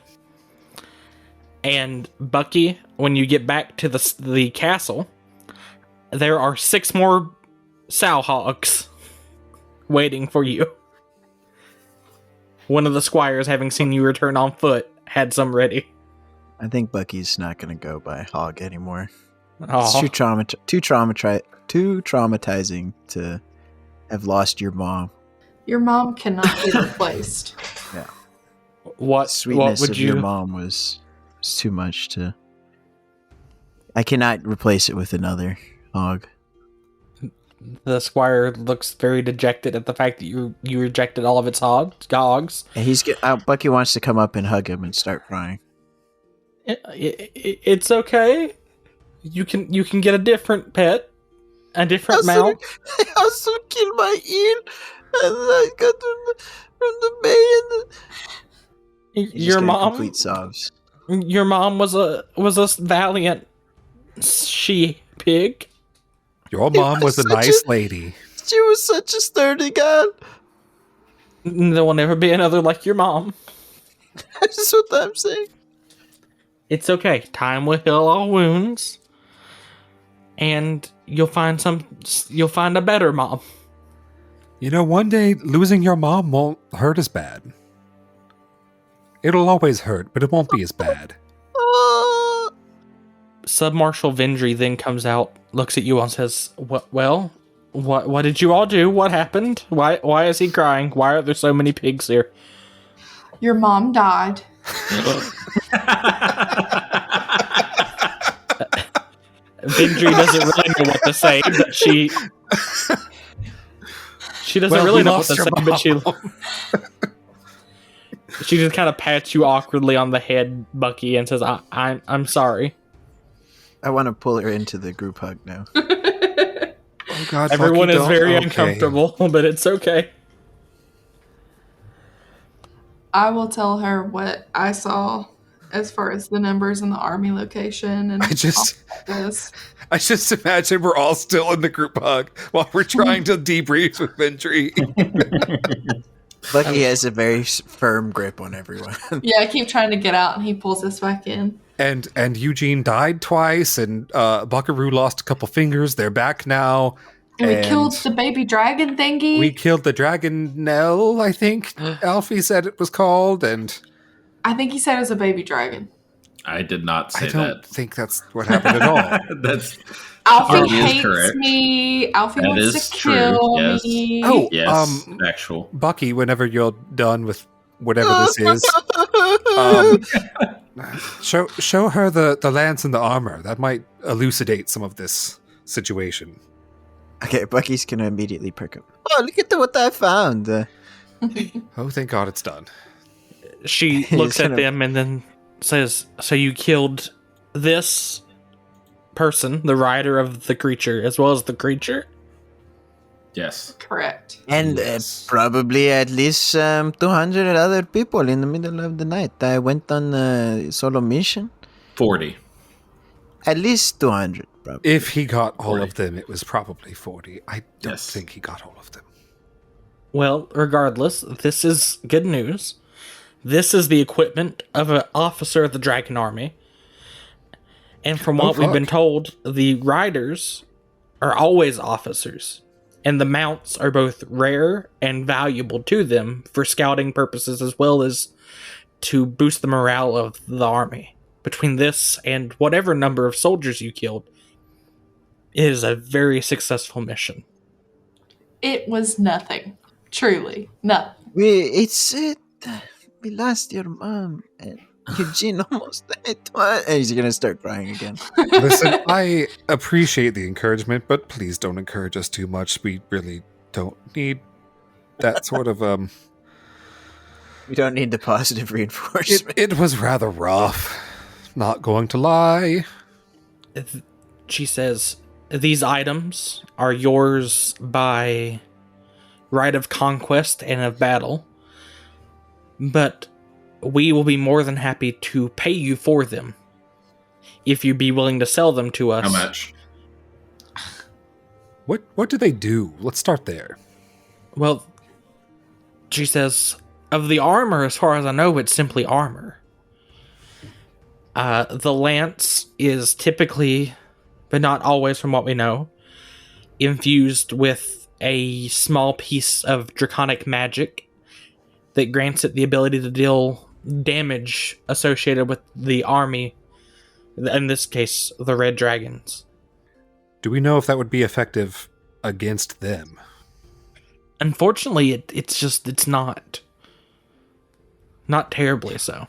And Bucky, when you get back to the castle, there are 6 more sow hogs waiting for you. One of the squires, having seen you return on foot, had some ready.
I think Bucky's not gonna go by hog anymore.
Oh,
It's too traumatizing to have lost your mom.
Your mom cannot be replaced.
what
Sweetness
would
of
you?
your mom was too much to. I cannot replace it with another hog.
The squire looks very dejected at the fact that you rejected all of its hogs.
And Bucky wants to come up and hug him and start crying.
It's okay. You can get a different pet, a different mount.
I also killed my eel, and I got from the bay. And
Your mom,
complete sobs.
your mom was a valiant she pig.
Your mom was a nice lady.
She was such a sturdy gal.
There will never be another like your mom.
That's what I'm saying.
It's okay. Time will heal all wounds, and you'll find a better mom.
You know, one day losing your mom won't hurt as bad. It'll always hurt, but it won't be as bad.
Submarshal Vendry then comes out, looks at you and says, "What? Well, what did you all do? What happened? Why is he crying? Why are there so many pigs here?"
Your mom died.
Vendry doesn't really know what to say, but she doesn't really know what to say, but she just kind of pats you awkwardly on the head, Bucky, and says, I'm sorry.
I want to pull her into the group hug now.
Oh God!
Everyone
Bucky,
is very
okay.
uncomfortable, but it's okay.
I will tell her what I saw as far as the numbers in the army location and
I just imagine we're all still in the group hug while we're trying to debrief with Ventry.
Bucky has a very firm grip on everyone.
Yeah, I keep trying to get out, and he pulls us back in.
And Eugene died twice, and Buckaroo lost a couple fingers. They're back now.
And we killed the baby dragon thingy.
We killed the dragon Nell, I think Alfie said it was called, and
I think he said it was a baby dragon.
I did not say
I don't
that.
think that's what happened at all.
That's
Alfie
is
hates
correct.
me. Alfie
That
wants
is
to
true,
kill
yes.
me.
Oh,
yes, actual.
Bucky, whenever you're done with whatever this is, show her the lance and the armor. That might elucidate some of this situation.
Okay, Bucky's gonna immediately perk up. Oh, look at what I found.
Oh, thank God it's done.
She
He's
looks at
gonna-
them and then says, "So you killed this person, the rider of the creature, as well as the creature?"
Yes.
Correct.
And
Yes.
probably at least 200 other people in the middle of the night. I went on a solo mission.
40.
At least 200, probably.
If he got all
40.
of them, it was probably 40. I don't
Yes.
think he got all of them.
Well, regardless, this is good news. This is the equipment of an officer of the Dragon Army. And from what we've been
fuck.
told, the riders are always officers. And the mounts are both rare and valuable to them for scouting purposes as well as to boost the morale of the army. Between this and whatever number of soldiers you killed, it is a very successful mission.
It was nothing. Truly. Nothing.
We lost your mom, and Eugene almost died twice. And he's gonna start crying again.
Listen, I appreciate the encouragement, but please don't encourage us too much. We really don't need that sort of
We don't need the positive reinforcement.
It was rather rough. Not going to lie.
She says, "These items are yours by right of conquest and of battle, but we will be more than happy to pay you for them if you'd be willing to sell them to us."
How much?
What do they do? Let's start there.
Well, she says, of the armor, as far as I know, it's simply armor. The lance is typically, but not always from what we know, infused with a small piece of draconic magic that grants it the ability to deal damage associated with the army, in this case, the Red Dragons.
Do we know if that would be effective against them?
Unfortunately, it's not. Not terribly so.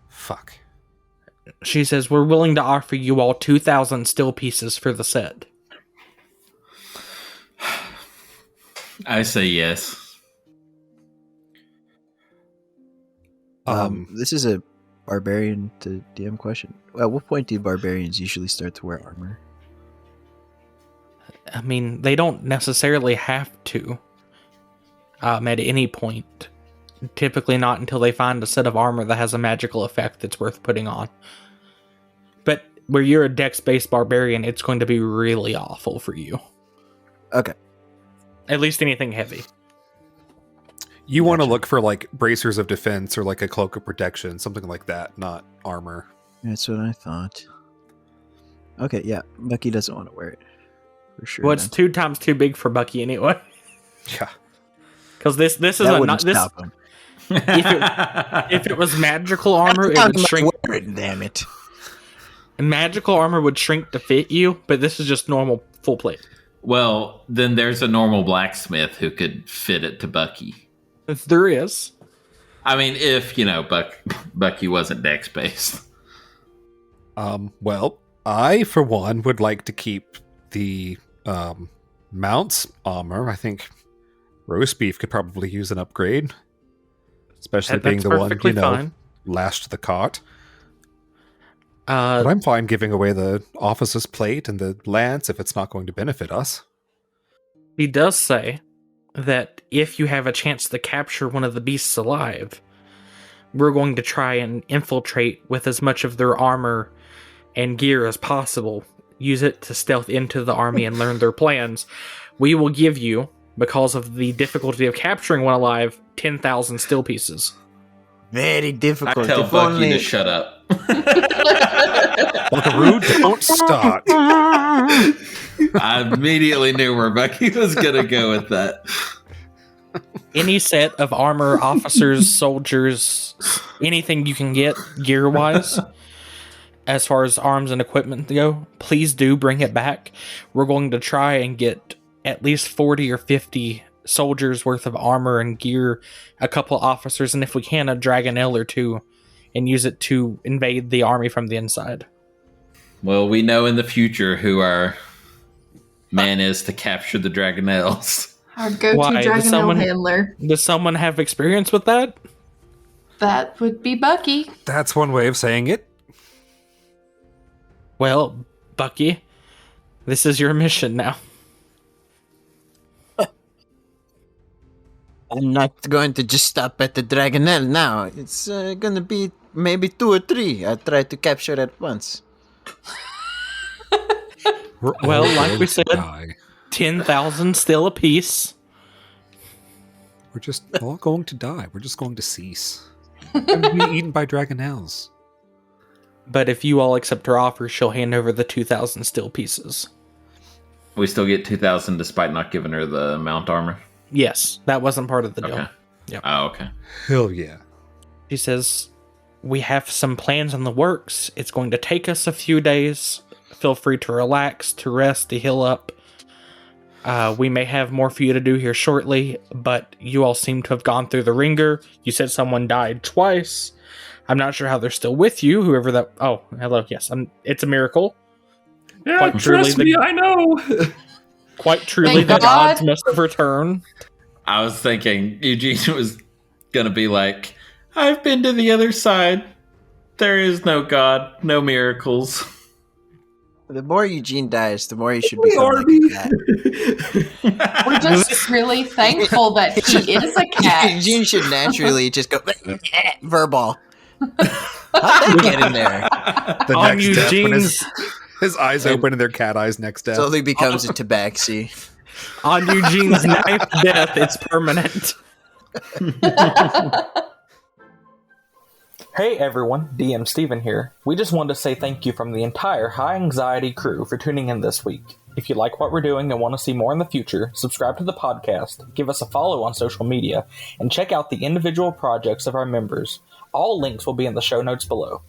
Fuck.
She says, we're willing to offer you all 2,000 steel pieces for the set.
I say yes.
This is a barbarian to DM question. At what point do barbarians usually start to wear armor?
I mean, they don't necessarily have to at any point. Typically not until they find a set of armor that has a magical effect that's worth putting on. But where you're a dex-based barbarian, it's going to be really awful for you.
Okay.
At least anything heavy.
You want to look for like bracers of defense or like a cloak of protection, something like that, not armor.
That's what I thought. Okay, yeah. Bucky doesn't want to wear it. For sure.
Well, it's
then.
2 times too big for Bucky anyway.
Yeah.
Because this is
That
a
wouldn't
not this.
stop him.
If it was magical armor, it would shrink.
Wear it, damn it.
Magical armor would shrink to fit you, but this is just normal full plate.
Well, then there's a normal blacksmith who could fit it to Bucky.
If there is.
I mean, if, Bucky wasn't dex-based.
Well, I, for one, would like to keep the mounts armor. I think roast beef could probably use an upgrade. Especially being
That's
the one,
perfectly fine.
lashed to the cart. But I'm fine giving away the officer's plate and the lance if it's not going to benefit us.
He does say that if you have a chance to capture one of the beasts alive, we're going to try and infiltrate with as much of their armor and gear as possible. Use it to stealth into the army and learn their plans. We will give you because of the difficulty of capturing one alive, 10,000 steel pieces.
Very
I
difficult.
tell
If
Bucky
only-
to shut up.
Buckaroo, don't start.
I immediately knew where Bucky was gonna go with that.
Any set of armor, officers, soldiers, anything you can get gear-wise, as far as arms and equipment go, please do bring it back. We're going to try and get at least 40 or 50 soldiers worth of armor and gear, a couple officers, and if we can, a Dragonelle or two, and use it to invade the army from the inside.
Well, we know in the future who our man is to capture the Dragonelles.
Our go-to
Why? Does
Dragonelle
someone-
handler.
Does someone have experience with that?
That would be Bucky.
That's one way of saying it.
Well, Bucky, this is your mission now.
I'm not going to just stop at the Dragonelle now. It's gonna be maybe 2 or 3. I'll try to capture at once.
We're
Well,
all
like
going
we
to
said-
die.
10,000 still apiece.
We're just all going to die. We're just going to cease. And be eaten by Dragonelles.
But if you all accept her offer, she'll hand over the 2,000 steel pieces.
We still get 2,000 despite not giving her the mount armor.
Yes, that wasn't part of the deal.
Okay.
Yep.
Oh, okay.
Hell yeah.
She says, we have some plans in the works. It's going to take us a few days. Feel free to relax, to rest, to heal up. We may have more for you to do here shortly, but you all seem to have gone through the ringer. You said someone died twice. I'm not sure how they're still with you, whoever that... Oh, hello, yes. It's a miracle.
Yeah,
Quite truly
trust
the-
me, I know.
Quite truly,
Thank
the
God.
gods must have returned.
I was thinking Eugene was gonna be like, I've been to the other side. There is no God, no miracles.
The more Eugene dies, the more he should
We
become
are
like a cat.
We're just really thankful that he is a cat.
Eugene should naturally just go verbal. How'd they get in there?
The
On
next death when
Eugene's...
his eyes open and their cat eyes next death.
Slowly becomes a tabaxi.
On Eugene's ninth death, it's permanent. Hey everyone, DM Steven here. We just wanted to say thank you from the entire High Anxiety crew for tuning in this week. If you like what we're doing and want to see more in the future, subscribe to the podcast, give us a follow on social media, and check out the individual projects of our members. All links will be in the show notes below.